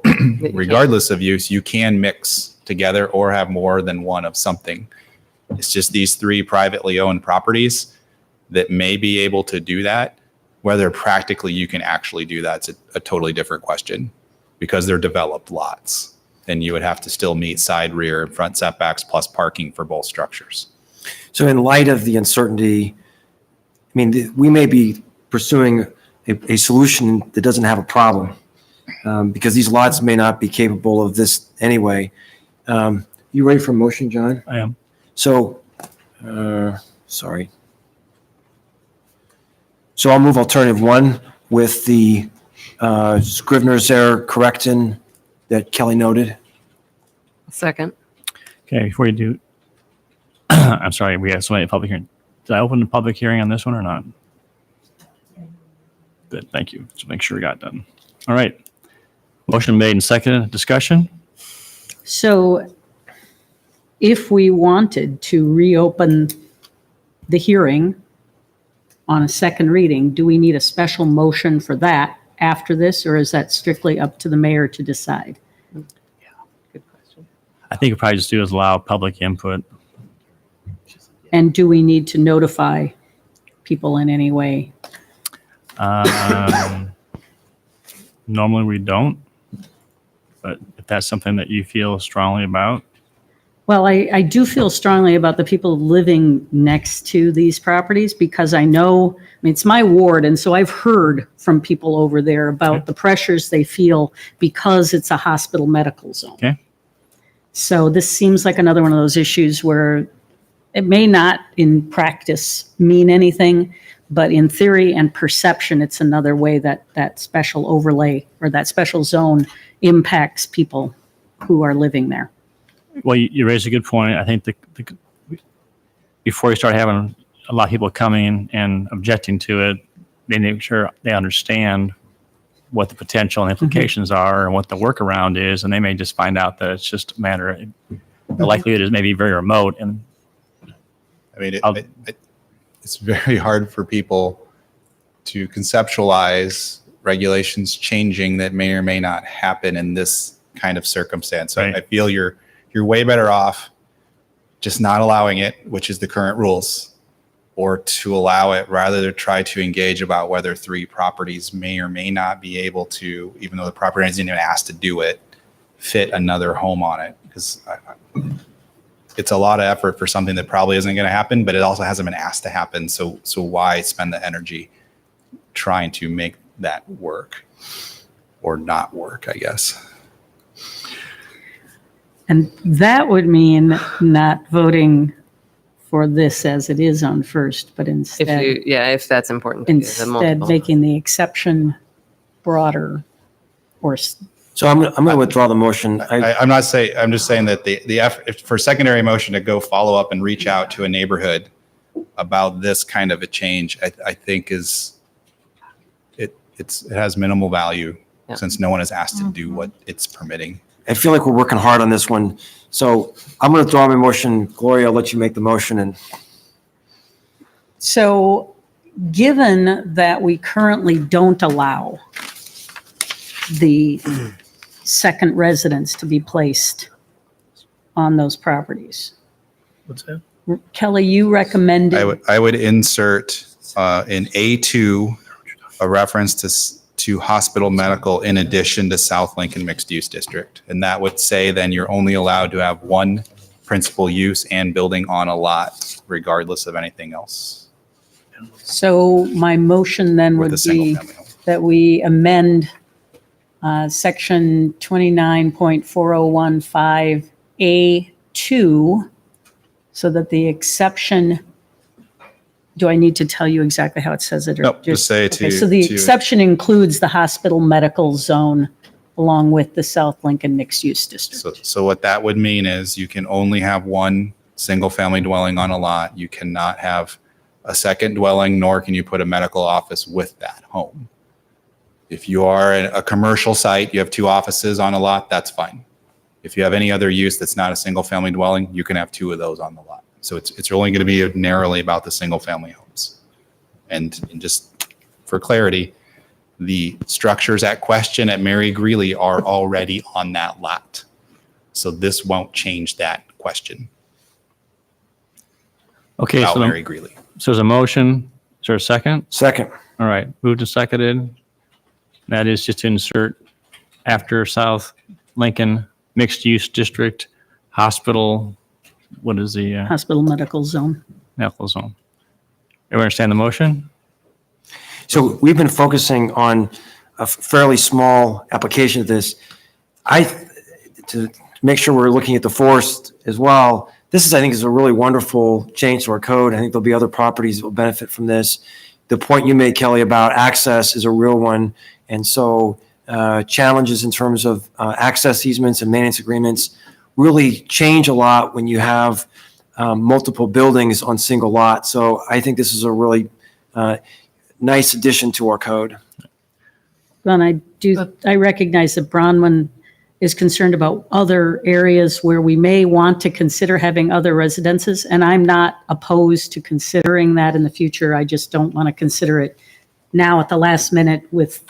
S8: regardless of use, you can mix together or have more than one of something. It's just these 3 privately owned properties that may be able to do that. Whether practically you can actually do that's a totally different question, because they're developed lots and you would have to still meet side, rear, and front setbacks plus parking for both structures.
S3: So in light of the uncertainty, I mean, we may be pursuing a solution that doesn't have a problem, because these lots may not be capable of this anyway. You ready for a motion, John?
S1: I am.
S3: So, sorry. So I'll move alternative 1 with the Scrivener's error correction that Kelly noted.
S10: Second.
S1: Okay, before you do, I'm sorry, we have so many public hearing. Did I open the public hearing on this one or not? Good, thank you. Just make sure we got done. All right. Motion made and seconded. Discussion?
S4: So if we wanted to reopen the hearing on a second reading, do we need a special motion for that after this, or is that strictly up to the mayor to decide?
S10: Good question.
S1: I think we probably just do is allow public input.
S4: And do we need to notify people in any way?
S1: Normally we don't, but if that's something that you feel strongly about,
S4: Well, I do feel strongly about the people living next to these properties, because I know, I mean, it's my ward, and so I've heard from people over there about the pressures they feel because it's a hospital medical zone.
S1: Okay.
S4: So this seems like another one of those issues where it may not in practice mean anything, but in theory and perception, it's another way that that special overlay or that special zone impacts people who are living there.
S1: well, you raised a good point. I think before you start having a lot of people coming and objecting to it, they need to make sure they understand what the potential and implications are and what the workaround is, and they may just find out that it's just a matter of, the likelihood is maybe very remote. And
S8: I mean, it's very hard for people to conceptualize regulations changing that may or may not happen in this kind of circumstance. So
S1: Right.
S8: I feel you're way better off just not allowing it, which is the current rules, or to allow it rather than try to engage about whether 3 properties may or may not be able to, even though the property isn't even asked to do it, fit another home on it. Because it's a lot of effort for something that probably isn't going to happen, but it also hasn't been asked to happen. So why spend the energy trying to make that work or not work, I guess.
S4: And that would mean not voting for this as it is on first, but instead,
S10: If that's important to you, the
S4: instead
S10: multiple.
S4: making the exception broader or
S3: So I'm going to withdraw the motion.
S8: I'm not saying, I'm just saying that the effort for secondary motion to go follow up and reach out to a neighborhood about this kind of a change, I think it has minimal value since no one is asked to do what it's permitting.
S3: I feel like we're working hard on this one. So I'm going to withdraw my motion. Gloria, I'll let you make the motion. And
S4: So, given that we currently don't allow the second residence to be placed on those properties,
S5: What's that?
S4: Kelly, you recommended,
S8: I would insert in A2 a reference to hospital medical in addition to South Lincoln Mixed Use District. And that would say then you're only allowed to have one principal use and building on a lot, regardless of anything else
S4: so my motion then
S8: with
S4: would
S8: a single
S4: be
S8: family home.
S4: that we amend section 29.4015A2 so that the exception do I need to tell you exactly how it says it? Or
S8: Nope, just say
S4: okay,
S8: to-
S4: so the
S8: to-
S4: exception includes the hospital medical zone along with the South Lincoln mixed-use district.
S8: So what that would mean is you can only have one single-family dwelling on a lot. You cannot have a second dwelling, nor can you put a medical office with that home. If you are a commercial site, you have 2 offices on a lot, that's fine. If you have any other use that's not a single-family dwelling, you can have 2 of those on the lot. So it's only going to be narrowly about the single-family homes. And just for clarity, the structures at question at Mary Greeley are already on that lot. So this won't change that question
S1: Okay,
S8: about
S1: so,
S8: Mary Greeley.
S1: so there's a motion. Is there a second?
S3: Second.
S1: All right, moved and seconded. That is just to insert after South Lincoln mixed-use district, hospital, what is the
S4: Hospital medical zone.
S1: medical zone? Everyone understand the motion?
S3: So we've been focusing on a fairly small application of this. To make sure we're looking at the forest as well, this is, I think, is a really wonderful change to our code. I think there'll be other properties that will benefit from this. The point you made, Kelly, about access is a real one. And so challenges in terms of access easements and maintenance agreements really change a lot when you have multiple buildings on single lots. So I think this is a really nice addition to our code.
S4: And I recognize that Bronwyn is concerned about other areas where we may want to consider having other residences, and I'm not opposed to considering that in the future. I just don't want to consider it now at the last minute with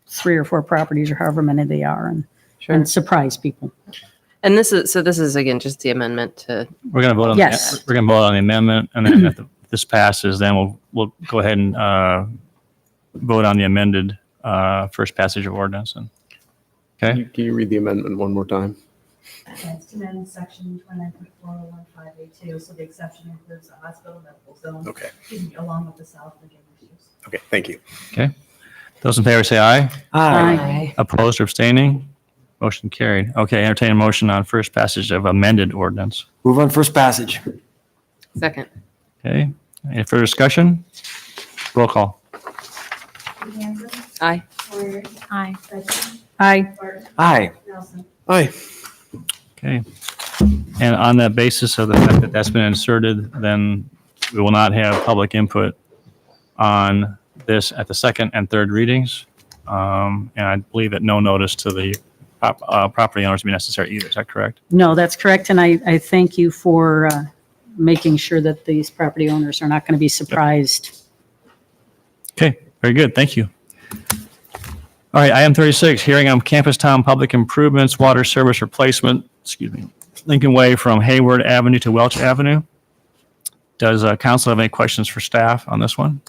S4: 3 or 4 properties or however many they are and surprise people.
S10: And this is again, just the amendment to,
S1: We're going to vote on
S4: Yes.
S1: we're going to vote on the amendment, and then if this passes, then we'll go ahead and vote on the amended first passage of ordinance. And okay,
S11: Can you read the amendment one more time?
S12: It's to amend section 29.415A2, so the exception includes the hospital medical zone.
S11: Okay.
S12: Along with the South Lincoln issues.
S11: Okay, thank you.
S1: those in favor say aye.
S4: Aye.
S1: Opposed or abstaining? Motion carried. Okay, entertain a motion on first passage of amended ordinance.
S3: Move on first passage.
S10: second.
S1: Okay, any further discussion? Roll call.
S12: Hanson,
S10: Aye.
S12: Warrior,
S7: Aye.
S12: Fletcher,
S4: Aye.
S12: Barton,
S3: Aye.
S12: Nelson.
S11: Aye.
S1: Okay. And on that basis of the fact that that's been inserted, then we will not have public input on this at the second and third readings. And I believe that no notice to the property owners will be necessary either. Is that correct?
S4: No, that's correct. And I thank you for making sure that these property owners are not going to be surprised.
S1: Okay, very good. Thank you. All right, item 36, hearing on campus town public improvements, water service replacement, Lincoln Way from Hayward Avenue to Welch Avenue. Does council have any questions for staff on this one?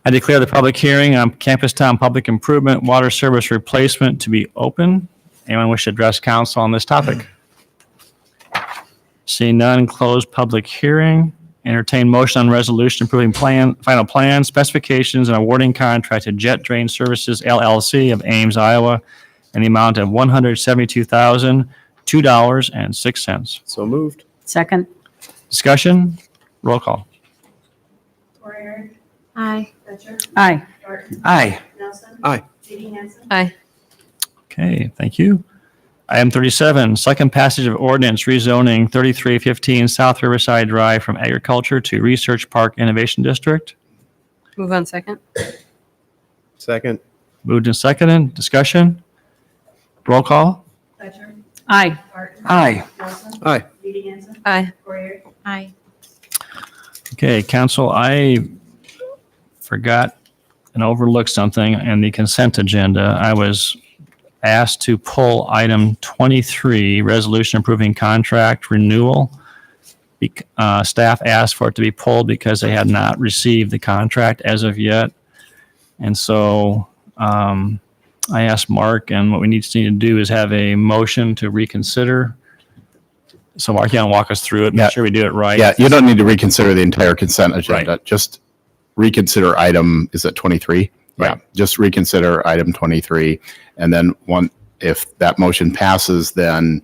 S1: I declare the public hearing on campus town public improvement, water service replacement to be open. Anyone wish to address council on this topic? Seeing none, close public hearing. Entertain motion on resolution approving final plan, specifications, and awarding contract to Jet Drain Services LLC of Ames, Iowa, in the amount of $172,002.06.
S11: So moved.
S4: Second?
S1: Discussion? Roll call.
S12: Warrior,
S7: Aye.
S12: Fletcher,
S4: Aye.
S12: Barton,
S3: Aye.
S12: Nelson.
S11: Aye.
S12: J.D. Hanson.
S10: Aye.
S1: Okay, thank you. Item 37, second passage of ordinance rezoning 3315 South Riverside Drive from agriculture to Research Park Innovation District.
S10: Move on second.
S11: Second.
S1: Moved and seconded. Discussion? Roll call.
S12: Fletcher,
S4: Aye.
S12: Barton.
S3: Aye.
S12: Nelson.
S11: Aye.
S12: J.D. Hanson.
S10: Aye.
S12: Warrior,
S7: Aye.
S1: Okay, council, I forgot and overlooked something in the consent agenda. I was asked to pull item 23, resolution approving contract renewal. Staff asked for it to be pulled because they had not received the contract as of yet. And so I asked Mark, and what we need to do is have a motion to reconsider. So Mark, you want to walk us through it, make sure we do it right?
S9: Yeah, you don't need to reconsider the entire consent agenda. Just reconsider item, is it 23?
S1: Right.
S9: Yeah, just reconsider item 23. And then if that motion passes, then,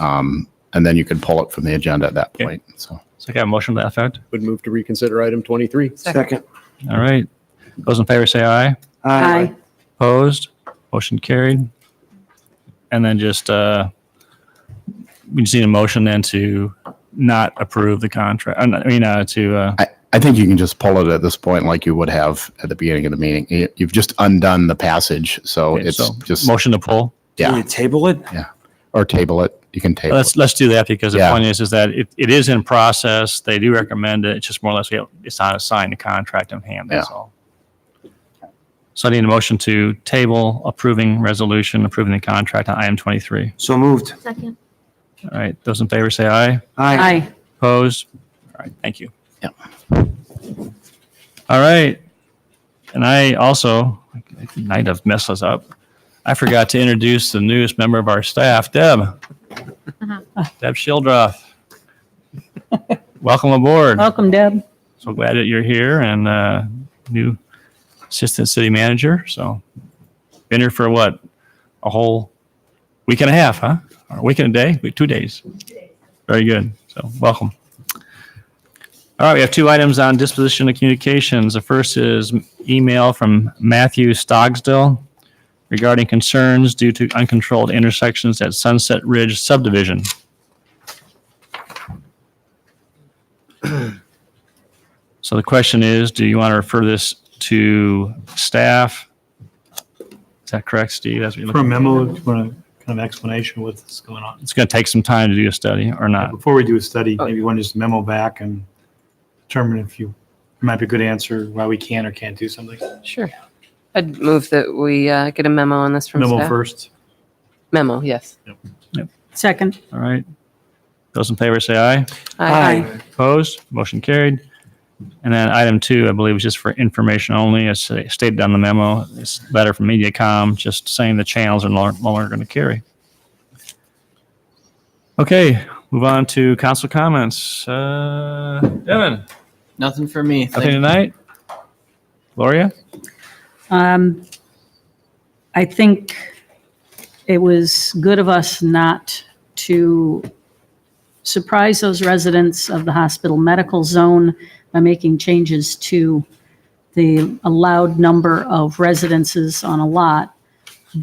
S9: and then you can pull it from the agenda at that point. So,
S1: So I got a motion to that effect.
S11: Would move to reconsider item 23.
S3: Second.
S1: All right. Those in favor say aye.
S4: Aye.
S1: Opposed? Motion carried. And then just, we just need a motion then to not approve the contract.
S9: I think you can just pull it at this point like you would have at the beginning of the meeting. You've just undone the passage, so
S1: Okay,
S9: it's
S1: so
S9: just,
S1: motion to pull.
S3: Do
S9: yeah,
S3: we table it?
S9: or table it. You can table it.
S1: Let's do that because the
S9: Yeah.
S1: point is that it is in process. They do recommend it. It's just more or less, it's not a signed contract in hand, that's all. So I need a motion to table approving the contract on item 23.
S3: So moved.
S12: Second.
S1: All right, those in favor say aye.
S4: Aye.
S1: Opposed? All right, thank you.
S9: Yeah.
S1: All right. And I also, I might have messed us up. I forgot to introduce the newest member of our staff, Deb. Deb Shildroth. Welcome aboard.
S4: Welcome, Deb.
S1: So glad that you're here and new assistant city manager. So been here for what? A whole week and a half, huh? Or a week and a day? 2 days. Very good. So welcome. All right, we have 2 items on disposition of communications. The first is email from Matthew Stogsdill regarding concerns due to uncontrolled intersections at Sunset Ridge subdivision. So the question is, do you want to refer this to staff? Is that correct, Steve? That's what you're
S5: For a
S1: looking
S5: memo, do you want a kind of explanation of what's going on?
S1: It's going to take some time to do a study or not.
S5: Before we do a study, maybe you want to just memo back and determine if you, might be a good answer why we can or can't do something.
S10: Sure. I'd move that we get a memo on this from
S5: Memo
S10: staff.
S5: first.
S10: Memo, yes.
S4: Second.
S1: All right. Those in favor say aye.
S3: Aye.
S1: Opposed? Motion carried. And then item 2, I believe, is just for information only. As stated on the memo, it's a letter from MediaCom just saying the channels are no longer going to carry. Okay, move on to council comments. Devin,
S2: Nothing for me.
S1: nothing tonight? Gloria?
S4: I think it was good of us not to surprise those residents of the hospital medical zone by making changes to the allowed number of residences on a lot.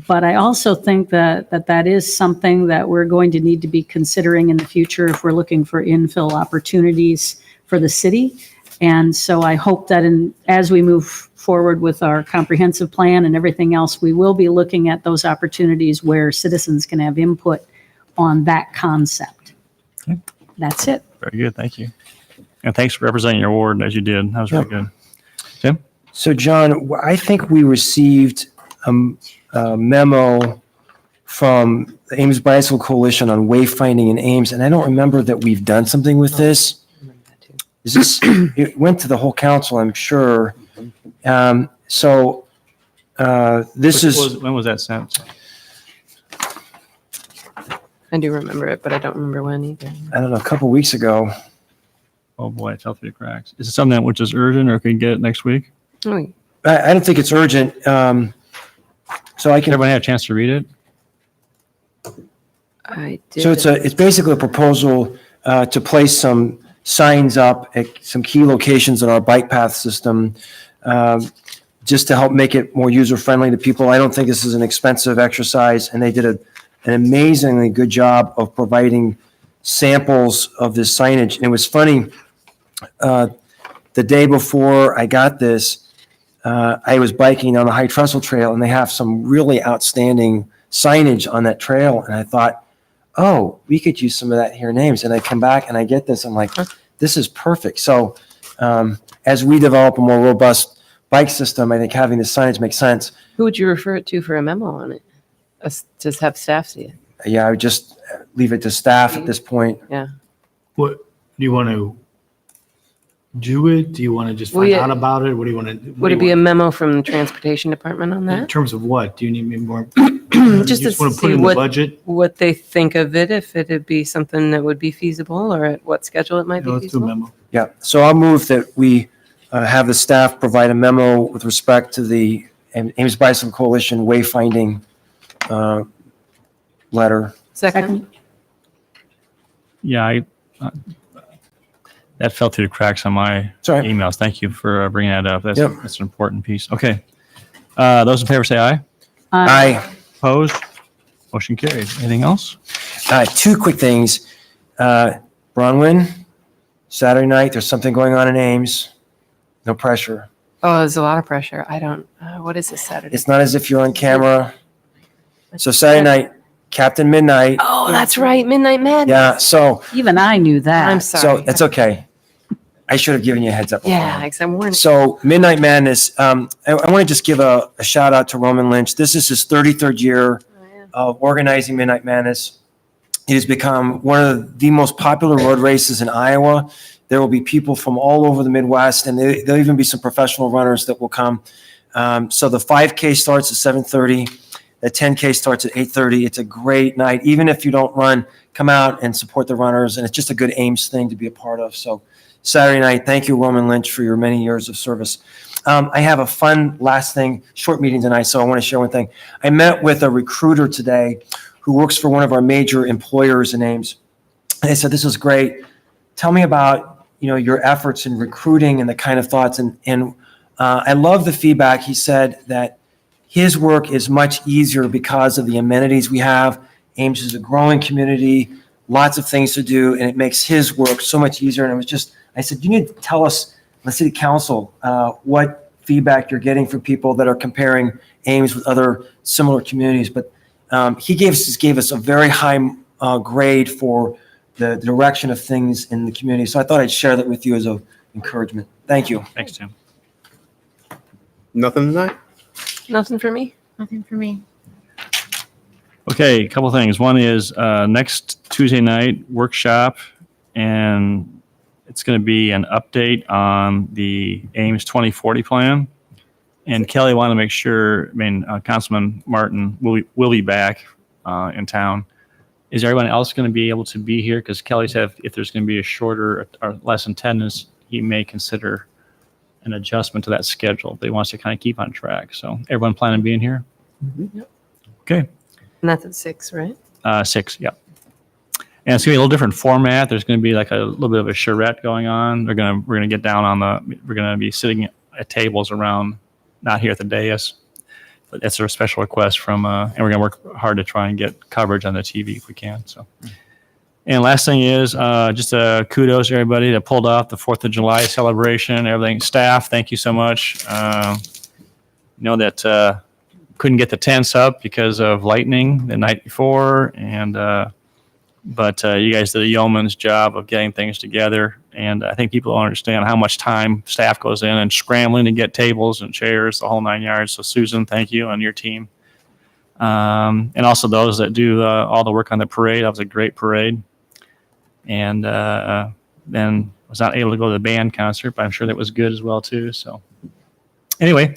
S4: But I also think that is something that we're going to need to be considering in the future if we're looking for infill opportunities for the city. And so I hope that as we move forward with our comprehensive plan and everything else, we will be looking at those opportunities where citizens can have input on that concept.
S1: Okay.
S4: That's it.
S1: Very good, thank you. And thanks for representing your ward as you did. That was very good. Tim?
S3: So John, I think we received a memo from the Ames Bicycle Coalition on wayfinding in Ames, and I don't remember that we've done something with this. Is this, it went to the whole council, I'm sure. This is,
S1: When was that sent?
S10: I do remember it, but I don't remember when either.
S3: I don't know, a couple weeks ago.
S1: Oh boy, it fell through the cracks. Is it something which is urgent or can you get it next week?
S10: Oh,
S3: I don't think it's urgent. So I
S1: Did
S3: can,
S1: everyone have a chance to read it?
S10: I did.
S3: so it's basically a proposal to place some signs up at some key locations in our bike path system, just to help make it more user-friendly to people. I don't think this is an expensive exercise, and they did an amazingly good job of providing samples of this signage. And it was funny, the day before I got this, I was biking on the High Trestle Trail, and they have some really outstanding signage on that trail. And I thought, oh, we could use some of that here in Ames. And I come back and I get this. I'm like, this is perfect. So as we develop a more robust bike system, I think having the signage makes sense.
S10: Who would you refer it to for a memo on it? Just have staff see it.
S3: Yeah, I would just leave it to staff at this point.
S5: What, do you want to do it? Do you want to just
S10: Well,
S5: find
S10: yeah.
S5: out about it? What do you want to?
S10: Would it be a memo from the transportation department on
S5: In
S10: that?
S5: terms of what? Do you need me more?
S10: Just
S5: you
S10: to
S5: want to put
S10: see
S5: in
S10: what-
S5: the budget?
S10: What they think of it, if it'd be something that would be feasible or at what schedule it might be
S5: No, let's do a
S10: feasible.
S5: memo.
S3: Yeah, so I'll move that we have the staff provide a memo with respect to the Ames Bicycle Coalition wayfinding letter.
S10: Second,
S1: Yeah, That fell through the cracks on my
S3: Sorry.
S1: emails. Thank you for bringing that up. That's,
S3: Yep.
S1: that's an important piece. Okay. Those in favor say aye.
S3: Aye.
S1: Opposed? Motion carried. Anything else?
S3: Two quick things. Bronwyn, Saturday night, there's something going on in Ames. No pressure.
S10: Oh, there's a lot of pressure. I don't, what is this Saturday?
S3: It's not as if you're on camera. So Saturday night, Captain Midnight.
S10: Oh, that's right. Midnight Madness.
S3: Yeah, so,
S4: Even I knew that.
S10: I'm
S3: so
S10: sorry.
S3: that's okay. I should have given you a heads up.
S10: Yeah, because I'm warning.
S3: So Midnight Madness, I want to just give a shout out to Roman Lynch. This is his 33rd year of organizing Midnight Madness. It has become one of the most popular road races in Iowa. There will be people from all over the Midwest, and there'll even be some professional runners that will come. So the 5K starts at 7:30. The 10K starts at 8:30. It's a great night. Even if you don't run, come out and support the runners, and it's just a good Ames thing to be a part of. So Saturday night, thank you, Roman Lynch, for your many years of service. I have a fun last thing, short meeting tonight, so I want to share one thing. I met with a recruiter today who works for one of our major employers in Ames. And they said, this is great. Tell me about, your efforts in recruiting and the kind of thoughts. And I love the feedback. He said that his work is much easier because of the amenities we have. Ames is a growing community, lots of things to do, and it makes his work so much easier. And I said, you need to tell us, the city council, what feedback you're getting from people that are comparing Ames with other similar communities. But he gave us a very high grade for the direction of things in the community. So I thought I'd share that with you as an encouragement. Thank you.
S1: Thanks, Tim.
S11: Nothing tonight?
S10: Nothing for me.
S12: Nothing for me.
S1: Okay, a couple things. One is next Tuesday night workshop, and it's going to be an update on the Ames 2040 plan. And Kelly wanted to make sure, Councilman Martin will be back in town. Is everyone else going to be able to be here? Because Kelly said if there's going to be a shorter or less attendance, he may consider an adjustment to that schedule. But he wants to kind of keep on track. So everyone planning on being here?
S10: Mm-hmm. Yep.
S1: Okay.
S10: And that's at 6, right?
S1: 6, yeah. And it's going to be a little different format. There's going to be like a little bit of a charrette going on. We're going to get down we're going to be sitting at tables around, not here at the dais, but that's a special request from, and we're going to work hard to try and get coverage on the TV if we can. So, and last thing is just kudos to everybody that pulled off the 4th of July celebration, everything. Staff, thank you so much. That couldn't get the tents up because of lightning the night before, but you guys did a yeoman's job of getting things together. And I think people don't understand how much time staff goes in and scrambling to get tables and chairs, the whole 9 yards. So Susan, thank you, and your team. And also those that do all the work on the parade. That was a great parade. And then was not able to go to the band concert, but I'm sure that was good as well too. So anyway,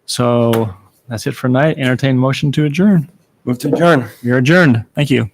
S1: so that's it for tonight. Entertain motion to adjourn.
S3: Move to adjourn.
S1: You're adjourned. Thank you.